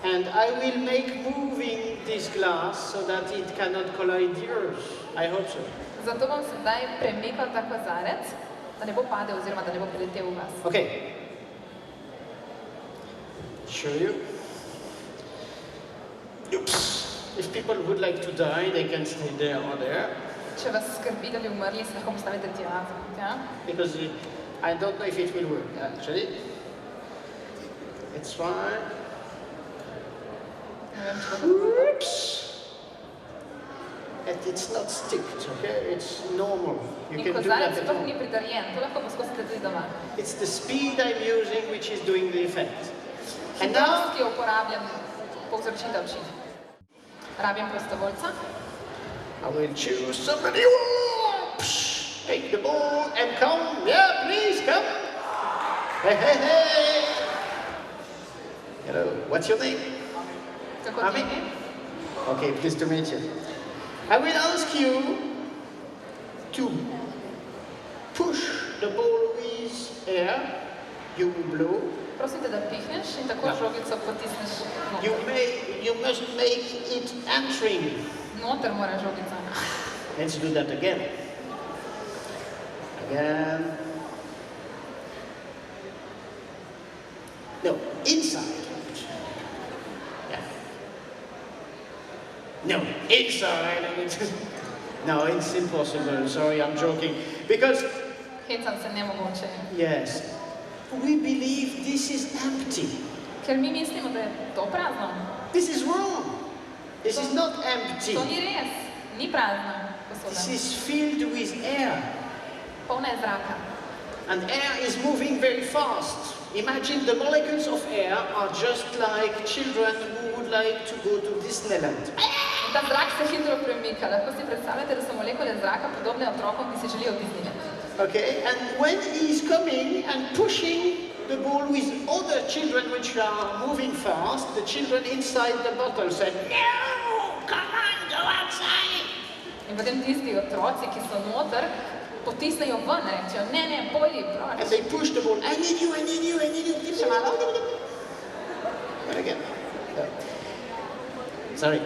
And I will make moving this glass so that it cannot collide the Earth. I hope so. Zato bom sedaj premikal ta kozarec, da ne bo padel oziroma da ne bo priletel v vas. Okay. Show you. Oops. If people would like to die, they can stay there or there. Če vas skrbi, da bi umrli, se lahko postavite tja. Because I don't know if it will work, actually. It's fine. Ne vem, če bo tako. Oops. And it's not sticked, okay? It's normal. You In can do kozarec that at sploh ni home. pritrjen, to lahko poskusite tudi doma. It's the speed I'm using which is doing the effect. And now, Hitrost, ki jo uporabljam, povzroči ta učinek. Rabim prostovoljca. I will choose somebody. Oops. Take the ball and come. Yeah, please come. Hey, hey, hey. Hello, what's your name? Kako Ami? ti ime? Okay, pleased to meet you. I will ask you to push the ball with air. You blow. Prosim te, da pihneš in tako Ja. žogico potisneš You noter. must make it entering. Noter mora žogica. Let's do that again. Again. No, inside. No, inside. No, it's impossible. Sorry, I'm joking. Because, Hecam se nemogoče. yes, we believe this is empty. Ker mi mislimo, da je to prazno. This is wrong. This is not empty. To ni res. Ni prazna This posoda. is filled with air. Polna je zraka. And air is moving very fast. Imagine the molecules of air are just like children who would like to go to Disneyland. In ta zrak se hitro premika. Lahko si predstavljate, da so molekule zraka podobne otrokom, ki si želijo Disneyland. Okay, and when he is coming and pushing the ball with other children which are moving fast, the children inside the bottle said, "No, come on, go outside." In potem tisti otroci, ki so noter, potisnejo ven, rečejo, ne, pojdi, And proč. they push the ball. I need you, I need you, I need you. Še malo. And again. Sorry.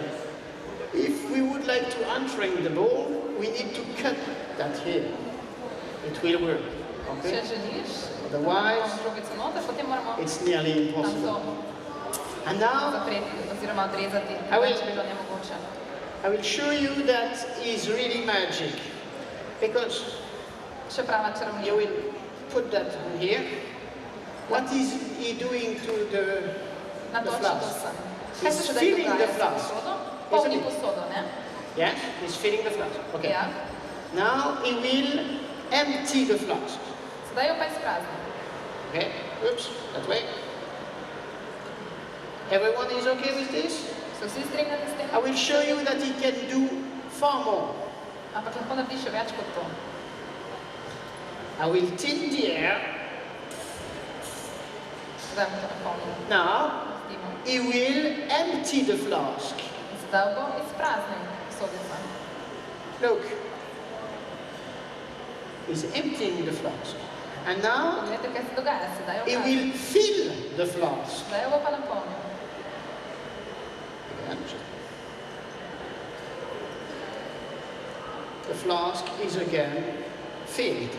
If we would like to unstring the ball, we need to cut that here. It will work. Če Okay? želiš, Otherwise, žogico noter, potem moramo it's nearly tam to impossible. And now, zapreti oziroma odrezati, A da vi- bi bilo nemogoče. I will show you that is really magic. Because Še prava you čarovnija. will put that here. What is he doing to the Natoči to flask? sem. Kaj se He's še da filling dogaja the s flask. posodo? Polni Isn't it? posodo, ne? Yes, he's filling the flask. Okay. Ja. Now he will empty the flask. Sedaj jo pa izprazni. Okay, oops, that way. Everyone is okay with this? Se vsi strinjate s tem? I will show you that he can do far more. Ampak lahko naredi še več kot to. I will tilt the air. Sedaj mu to napolnimo. Now, Pustimo. he will empty the flask. Zdaj bo izpraznil posodico. Look. He's emptying the flask. And now, Poglejte, kaj se dogaja. Sedaj jo he prazni. will fill the flask. Zdaj jo bo pa napolnil. Again, the flask is again filled.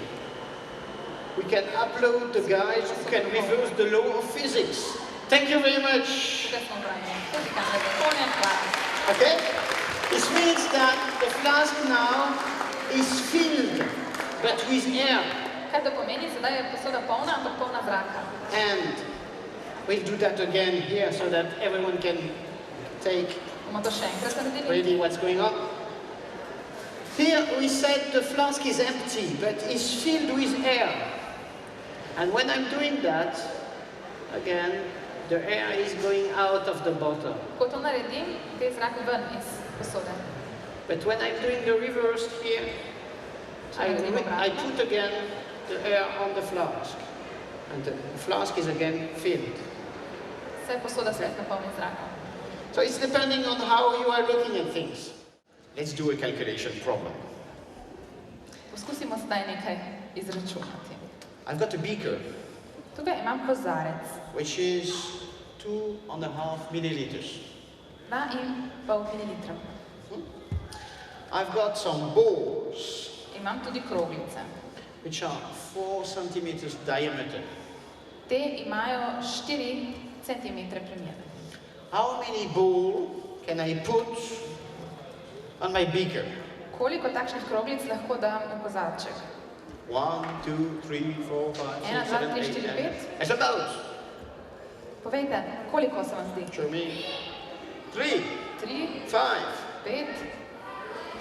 We can upload the guys who can reverse the law of physics. Thank you very much. Tukaj smo pravili. Fizika je zakonjen, hvala. Okay? This means that the flask now is filled, but with air. Kaj to pomeni? Sedaj je posoda polna, ampak polna zraka. And we'll do that again here so that everyone can take Bomo to še enkrat naredili. really what's going on. Here we said the flask is empty, but is filled with air. And when I'm doing that, again, the air is going out of the bottle. Ko to naredim, gre zrak ven iz posode. But when I'm doing the reverse here, I put again the air on the flask. And the flask is again filled. Vse posoda se napolni z zrakom. So it's depending on how you are looking at things. Let's do a calculation problem. Poskusimo zdaj nekaj izračunati. I've got a beaker, Tukaj imam kozarec, which is 2.5 milliliters. 2,5 mililitrov. I've got some balls, Imam tudi kroglice. which are 4 centimeters diameter. Te imajo 4 cm premjera. How many balls can I put on my beaker? Koliko takšnih kroglic lahko dam v kozarček? 1, 2, 3, 4, 5, 1, 6, 2, 7, 3, 8, 4, 9. 5. It's about. Povejte, koliko se vam zdi? Show me. 3, 3, 5, 5,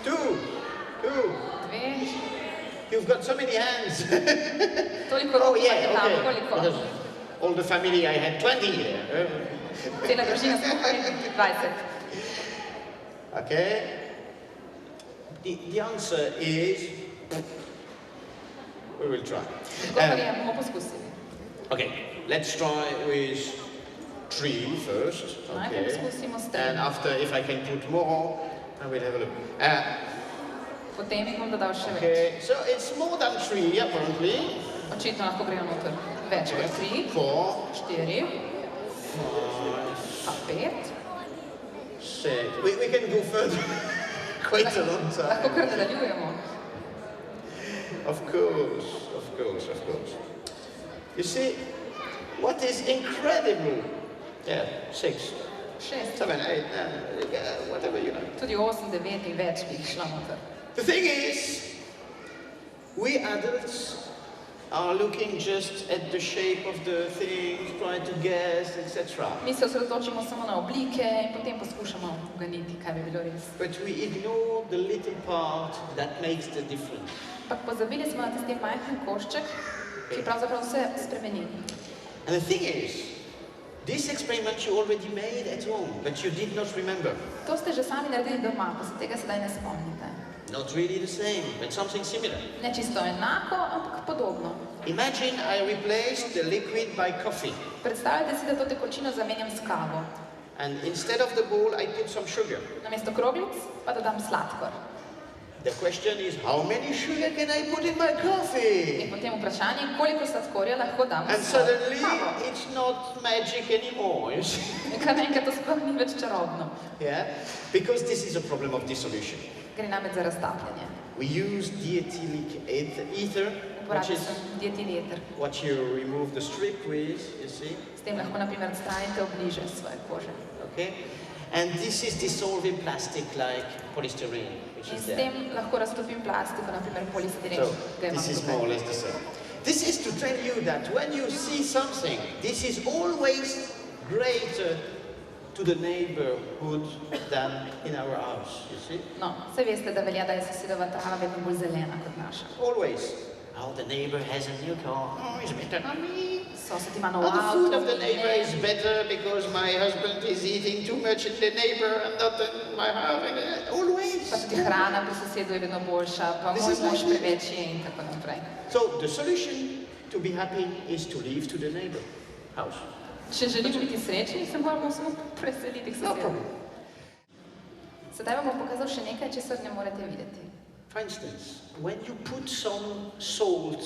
2, 2. 2, You've got so many hands. toliko Oh rok yeah, imate tam, okay. koliko? Because all the family, I had 20 here. Cela družina skupaj 20. Okay. The answer is, we will try. Odgovor je, bomo poskusili. Okay, let's try with 3 first. Najprej Okay. poskusimo s And 3. after, if I can put more, I will have a look. Potem jih bom dodal še več. Okay, so it's more than 3 apparently. Očitno lahko grejo noter več kot 3, 4, 4, 5, pa 5. 6. We can go further. Quite a long Lahko time. kar nadaljujemo. Of course, of course, of course. You see, what is incredible? Yeah, 6. 6. 7, 8, whatever you like. Tudi 8, 9 in več bi jih šlo noter. The thing is, we adults are looking just at the shape of the thing, trying to guess, etc. Mi se osredotočimo samo na oblike in potem poskušamo uganiti, kaj bi bilo res. But we ignore the little part that makes the difference. Ampak pozabili smo na tisti majhen košček, ki pravzaprav vse spremeni. And the thing is, this experiment you already made at home, but you did not remember. To ste že sami naredili doma, pa se tega sedaj ne spomnite. Not really the same, but something similar. Ne čisto enako, ampak podobno. Imagine I replaced the liquid by coffee. Predstavljajte si, da to tekočino zamenjam s kavo. And instead of the bowl, I put some sugar. Namesto kroglic pa dodam sladkor. The question is, how many sugar can I put in my In coffee? potem vprašanje, koliko sladkorja lahko dam And v suddenly, kavo. it's not magic anymore, you see? In kar naenkrat to sploh ni več čarobno. Yeah? Because this is a problem of dissolution. Gre namreč za raztapljanje. We use diethylic ether, which Uporabil is sem dietil eter. what you remove the strip with, you see? S tem lahko na primer odstranite obliže svoje kože. Okay? And this is dissolved in plastic like polystyrene, which In is s there. tem lahko raztopim plastiko, na primer polistiren. So, ga imam this is tukaj. more or less the same. This is to tell you that when you see something, this is always greater to the neighborhood than in our house, you see? No, saj veste, da velja, da je sosedova trava vedno bolj zelena kot naša. Always. Oh, the neighbor has a new car. Oh, it's better than me. Sosed ima Oh, nov the food avto, of the mi neighbor ne. is better because my husband is eating too much in the neighbor and not in my house. Pa Always. tudi hrana pri sosedu je vedno boljša, pa This moj is mož like- preveč je in tako naprej. So the solution to be happy is to leave to the neighbor house. Če želimo biti srečni, se moramo samo preseliti k No sosedu. problem. Sedaj vam bom pokazal še nekaj, česar ne morete videti. For instance, when you put some salt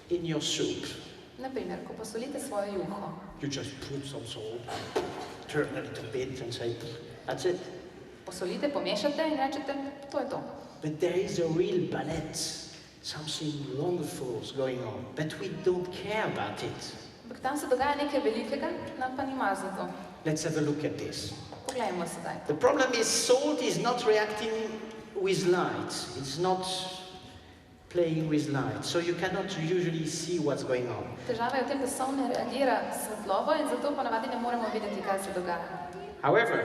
in your soup, Naprimer, ko posolite svojo juho, you just put some salt, turn a little bit and say, that's it. posolite, pomešate in rečete, to je to. But there is a real ballet, something wonderful is going on, but we don't care about it. Ampak tam se dogaja nekaj velikega, nam pa ni mar za to. Let's have a look at this. Poglejmo sedaj. The problem is salt is not reacting with light. It's not playing with light. So you cannot usually see what's going on. Težava je v tem, da sol ne reagira s svetlobo in zato ponavadi ne moremo videti, kaj se dogaja. However,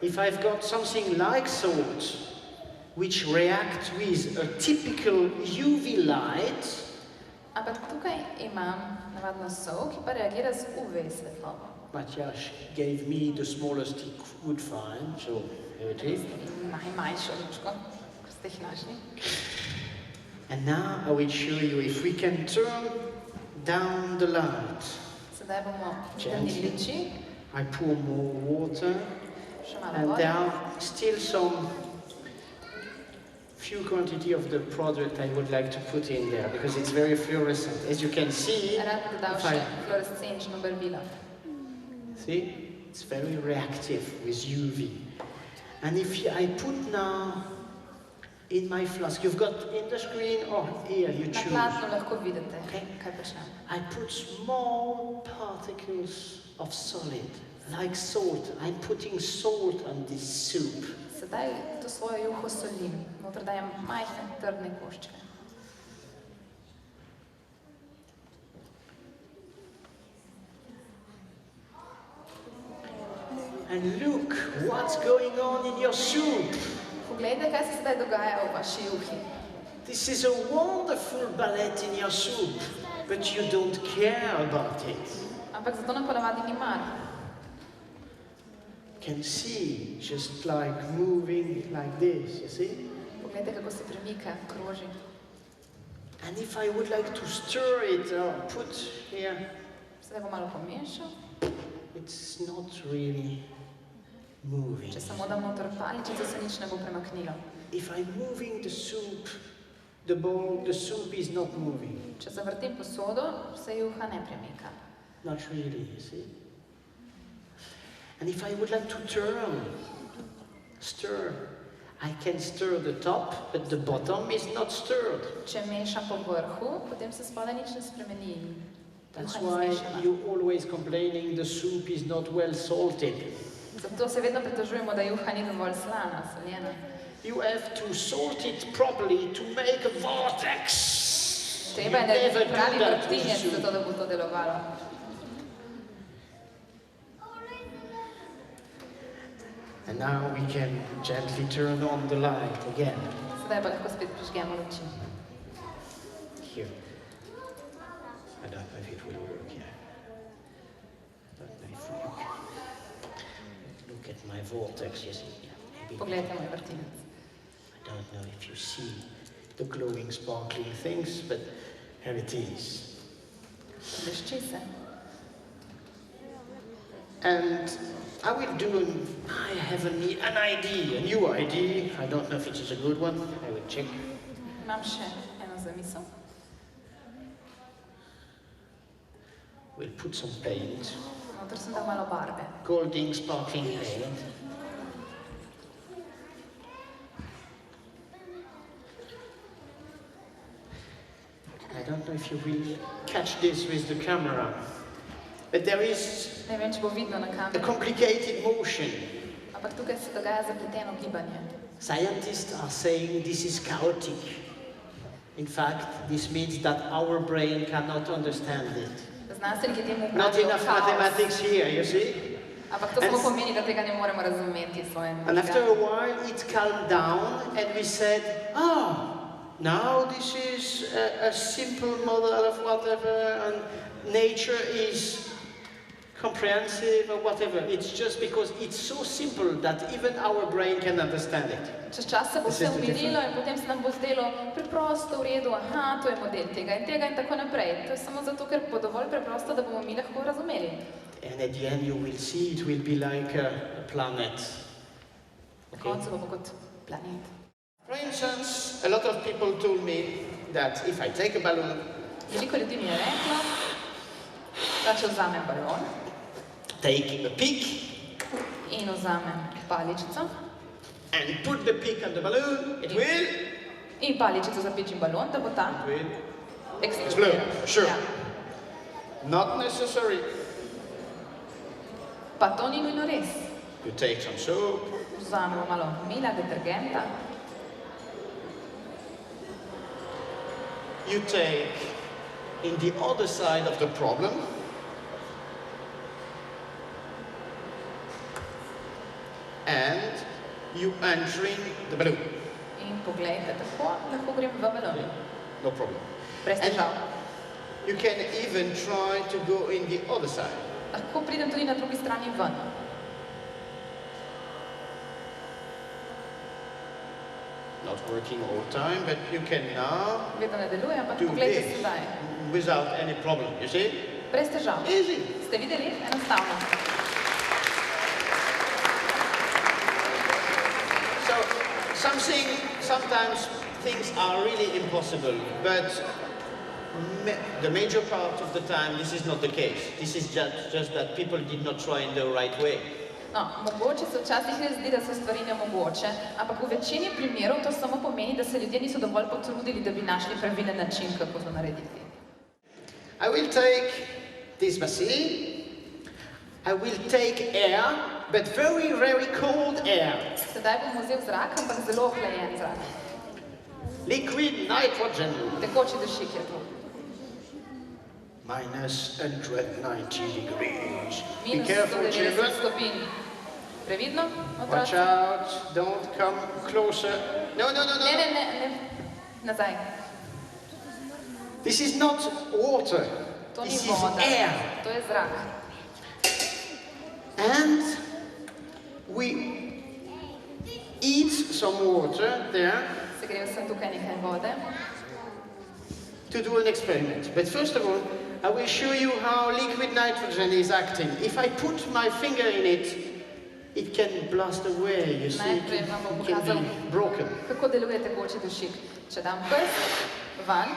if I've got something like salt, which reacts with a typical UV light, Ampak tukaj imam navadno sol, ki pa reagira z UV svetlobo. Matjaš gave me the smallest he could find, so here it is. Najmanjšo lučko, ko ste jih našli. And now I will show you if we can turn down the light. Sedaj bomo Gently. zganili luči, I pour more water, še malo and there vode. are still some few quantity of the product I would like to put in there because it's very fluorescent. As you can see, Rad bi dodal if še I fluorescenčno barvilo. see, it's very reactive with UV. And if I put now in my flask, you've got in the screen or here, you Na choose. platnu lahko vidite, Okay. kaj počnem. I put small particles of solid, like salt. I'm putting salt on this soup. Sedaj to svojo juho solim, noter dajem majhne trdne koščke. And look what's going on in your soup. Poglejte, kaj se sedaj dogaja v vaši juhi. This is a wonderful ballet in your soup, but you don't care about it. Ampak zato nam ponavadi ni mar. Can see just like moving like this, you see? Poglejte, kako se premika, kroži. And if I would like to stir it or put here, Sedaj bom malo pomešal. it's not really moving. Če samo dam noter paličico, se nič ne bo premaknilo. If I'm moving the soup, the bowl, the soup is not moving. Če zavrtim posodo, se juha ne premika. Not really, you see? And if I would like to stir, I can stir the top, but the bottom is not stirred. Če mešam po vrhu, potem se spodaj nič ne spremeni. That's Juha ni why zmešana. you're always complaining the soup is not well salted. Zato se vedno pritožujemo, da juha ni dovolj slana, soljena. You have to salt it properly to make a vortex. Treba je narediti pravi vrtinec, zato da bo to delovalo. And now we can gently turn on the light again. Sedaj pa lahko spet prižgemo luči. Here. I don't know if it will work here. Don't know if it will. Look at my vortex, you see. Poglejte moj vrtinec. I don't know if you see the glowing, sparkling things, but here it is. Blešči se. And I will do I have an idea, a new idea. I don't know if it is a good one. I will check. Imam še eno zamisel. We'll put some paint. Noter sem dal malo barve. Golden, sparkling paint. I don't know if you will catch this with the camera, but there is Ne vem, če bo vidno na a kameru, complicated motion. ampak tukaj se dogaja zapleteno gibanje. Scientists are saying this is chaotic. In fact, this means that our brain cannot understand it. Znanstveniki temu Not pravijo enough kaos, mathematics here, you see? ampak to samo pomeni, da tega ne moremo razumeti s svojim And after a možganom. while, it calmed down, and we said, now this is a simple model of whatever, and nature is comprehensive or whatever. It's just because it's so simple that even our brain can understand it. Čez čas se bo This vse is the umirilo in potem se nam bo zdelo preprosto, v redu, aha, to je model tega in tako naprej. To je samo zato, ker bo dovolj preprosto, da bomo mi lahko razumeli. And at the end, you will see it will be like a planet. Na koncu bo kot planet. For instance, a lot of people told me that if I take a balloon, Veliko ljudi mi je reklo, da če vzamem balon take a pick, in vzamem paličico and put the pick on the balloon, it will in paličico zapičim balon, da bo ta explode. eksplodiral. Sure. Ja. Not necessary. Pa to ni nujno res. You take some soap, Vzamemo malo mila, detergenta, you take in the other side of the problem, and you entering the balloon. in poglejte, tako lahko grem v balon. No problem. Brez težav. You can even try to go in the other side. Lahko pridem tudi na drugi strani ven. Not working all the time, but you can now Vedno ne deluje, ampak do poglejte this sedaj. without any problem, you see? Brez težav. Easy. Ste videli? Enostavno. So, sometimes things are really impossible, but the major part of the time this is not the case. This is just that people did not try in the right way. No, mogoče se včasih res zdi, da so stvari nemogoče, ampak v večini primerov to samo pomeni, da se ljudje niso dovolj potrudili, da bi našli pravilen način, kako to narediti. I will take this basin. I will take air, but very, very cold air. Sedaj bom vzel zrak, ampak zelo ohlajen zrak. Liquid nitrogen. Tekoči dušik je to. Minus 190 degrees. Be Minus careful, 190 children. stopinj. Previdno, Watch otroci. out. Don't come closer. No, no, no, no. Ne. Nazaj. This is not water. To ni This is voda. air. To je zrak. And we eat some water there Segrel sem tukaj nekaj vode. to do an experiment. But first of all, I will show you how liquid nitrogen is acting. If I put my finger in it, it can blast away, you see, Najprej vam bom it can pokazal, be broken. kako deluje tekoči dušik. Če dam prst van,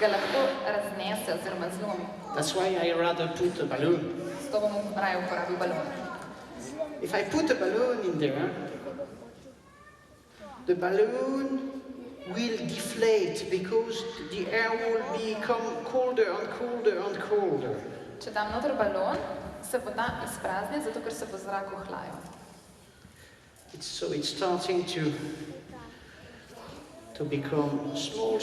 ga lahko raznese oziroma zlomi. That's why I rather put a balloon. Zato bom raje uporabil balon. If I put a balloon in there, the balloon will deflate because the air will become colder and colder and colder. Če dam noter balon, se voda izprazni, zato ker se bo zrak ohlajal. So it's starting to become small.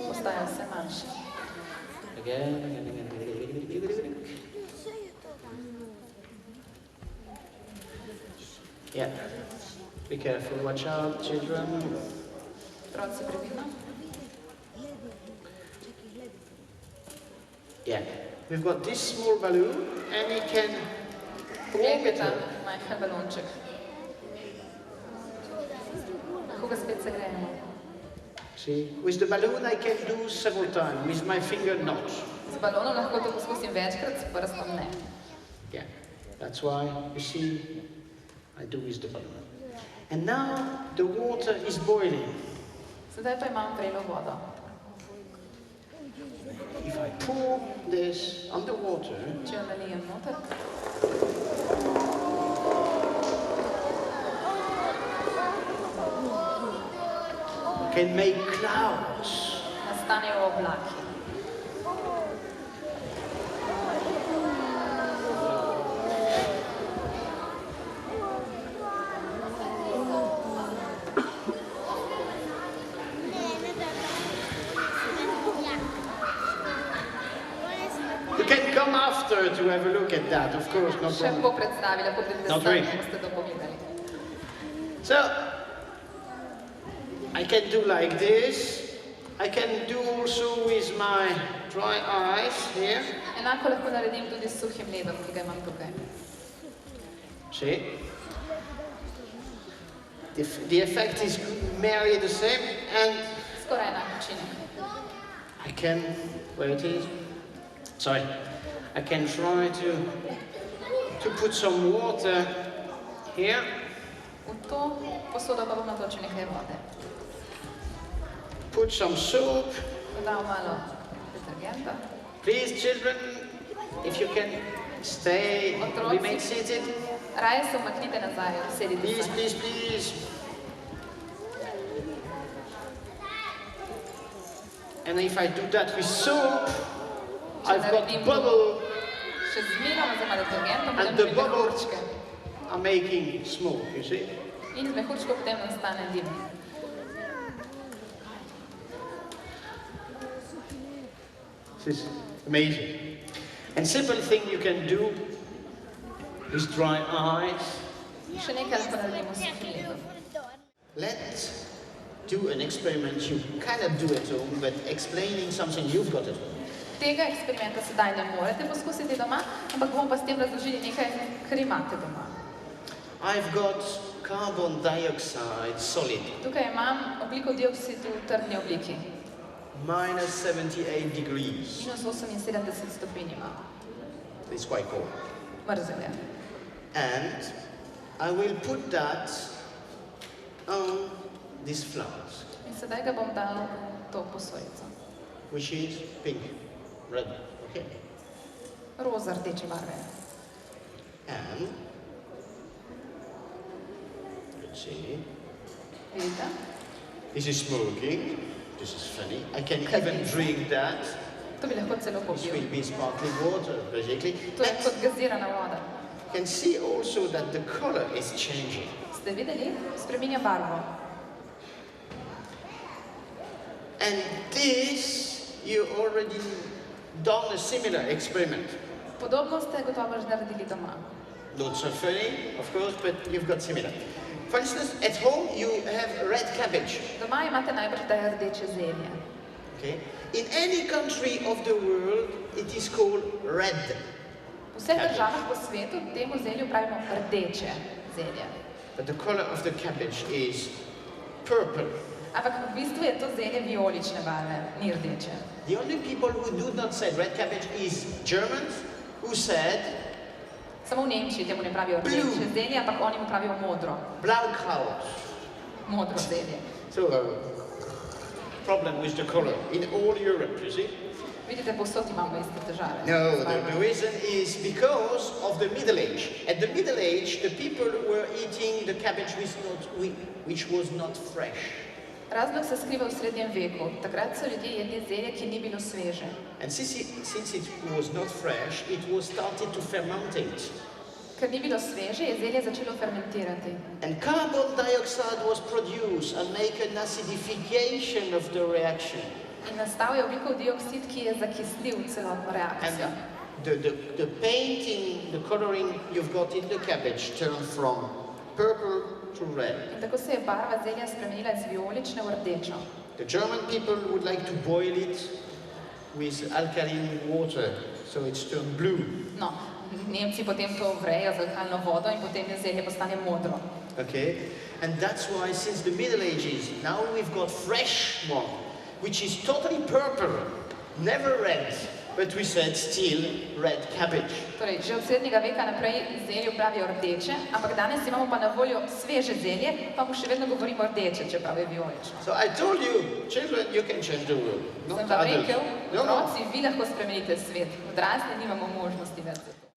Postaja vse manjše. Again. Yeah. Be careful, watch out, children. Otroci, previdno. Yeah. We've got this small balloon and it can Poglejte ta majhen balonček. Lahko ga spet segrejemo. See, with the balloon I can do several times, with my finger not. Z balonom lahko to poskusim večkrat, s prstom ne. Yeah, that's why, you see, I do with the balloon. And now the water is boiling. Sedaj pa imam vrelo vodo. If I pour this on the water, Če jo nalijem noter, I can make clouds. nastanejo oblaki. You can come after to have a look at that, of course, no Še problem. po predstavi, lahko pridete Not sami, really. boste to pogledali. So, I can do like this. I can do also with my dry eyes here. Enako lahko naredim tudi s suhim ledom, ki ga imam tukaj. See? The effect is merely the same, and Skoraj enak učinek. I can, where it is? Sorry. I can try to put some water here. V to posodo pa bom natočil nekaj vode. Put some soap. Dodal malo detergenta. Please, children, if you can stay, remain seated. Raje se umaknite nazaj, sedite Please, se. please, please. And if I do that with soap, I've got bubble, Še z milom oziroma detergentom and potem the dobite bubbles mehurčke. are making smoke, you see? In z mehurčkov potem nastane dim. This is amazing. And simple thing you can do is dry eyes. Še nekaj lahko naredimo s suhim ledom. Let's do an experiment you cannot do at home, but explaining something you've got at home. Tega eksperimenta sedaj ne morete poskusiti doma, ampak bomo pa s tem razložili nekaj, kar imate doma. I've got carbon dioxide solid, Tukaj imam ogljikov dioksid v trdni obliki. minus 78 degrees. Minus 78 stopinj ima. It's quite cold. Mrzel je. And I will put that on this flask, In sedaj ga bom dal v to posodico. which is pink, red, okay? Roza rdeče barve. And, let's see, Vidite? this is smoking. This is funny. I can even drink that. To bi lahko celo This popil. will be sparkling water, basically. To je kot But gazirana voda. you can see also that the color is changing. Ste videli? Spreminja barvo. And this, you already done a similar experiment. Podobno ste gotovo že naredili doma. Not so funny, of course, but you've got similar. For instance, at home you have red cabbage. Doma imate najbrž da je rdeče zelje. Okay? In any country of the world, it is called red. V vseh državah po svetu temu zelju pravimo rdeče zelje. But the color of the cabbage is purple. Ampak v bistvu je to zelje vijolične barve, ni rdeče. The only people who do not say red cabbage is Germans, who said Samo v Nemčiji temu ne pravijo rdeče zelje, ampak oni mu pravijo modro. Blaukraut. Modro zelje. So, problem with the color in all Europe, you see? Vidite, povsod imamo iste težave. No, the reason is because of the Middle Age. At the Middle Age, the people were eating the cabbage which was not fresh. Razlog se skriva v srednjem veku. Takrat so ljudje jedli zelje, ki ni bilo sveže. And since it was not fresh, it was started to fermentate. ker ni bilo sveže, je zelje začelo fermentirati. And carbon dioxide was produced and make an acidification of the reaction. In nastal je ogljikov dioksid, ki je zakislil celotno reakcijo. The painting, the coloring you've got in the cabbage turned from purple to red. In tako se je barva zelja spremenila iz vijolične v rdečo. The German people would like to boil it with alkaline water, so it's turned blue. No, Nemci potem to vrejo z alkalno vodo in potem je zelje postane modro. Okay, and that's why since the Middle Ages, now we've got fresh one, which is totally purple, never red, but we said still red cabbage. Torej, že od srednjega veka naprej zelju pravijo rdeče, ampak danes imamo pa na voljo sveže zelje, pa mu še vedno govorimo rdeče, čeprav je vijolično. So I told you, children, you can change the world. Sem vam rekel, otroci, vi lahko spremenite svet, odrasli nimamo možnosti več za to.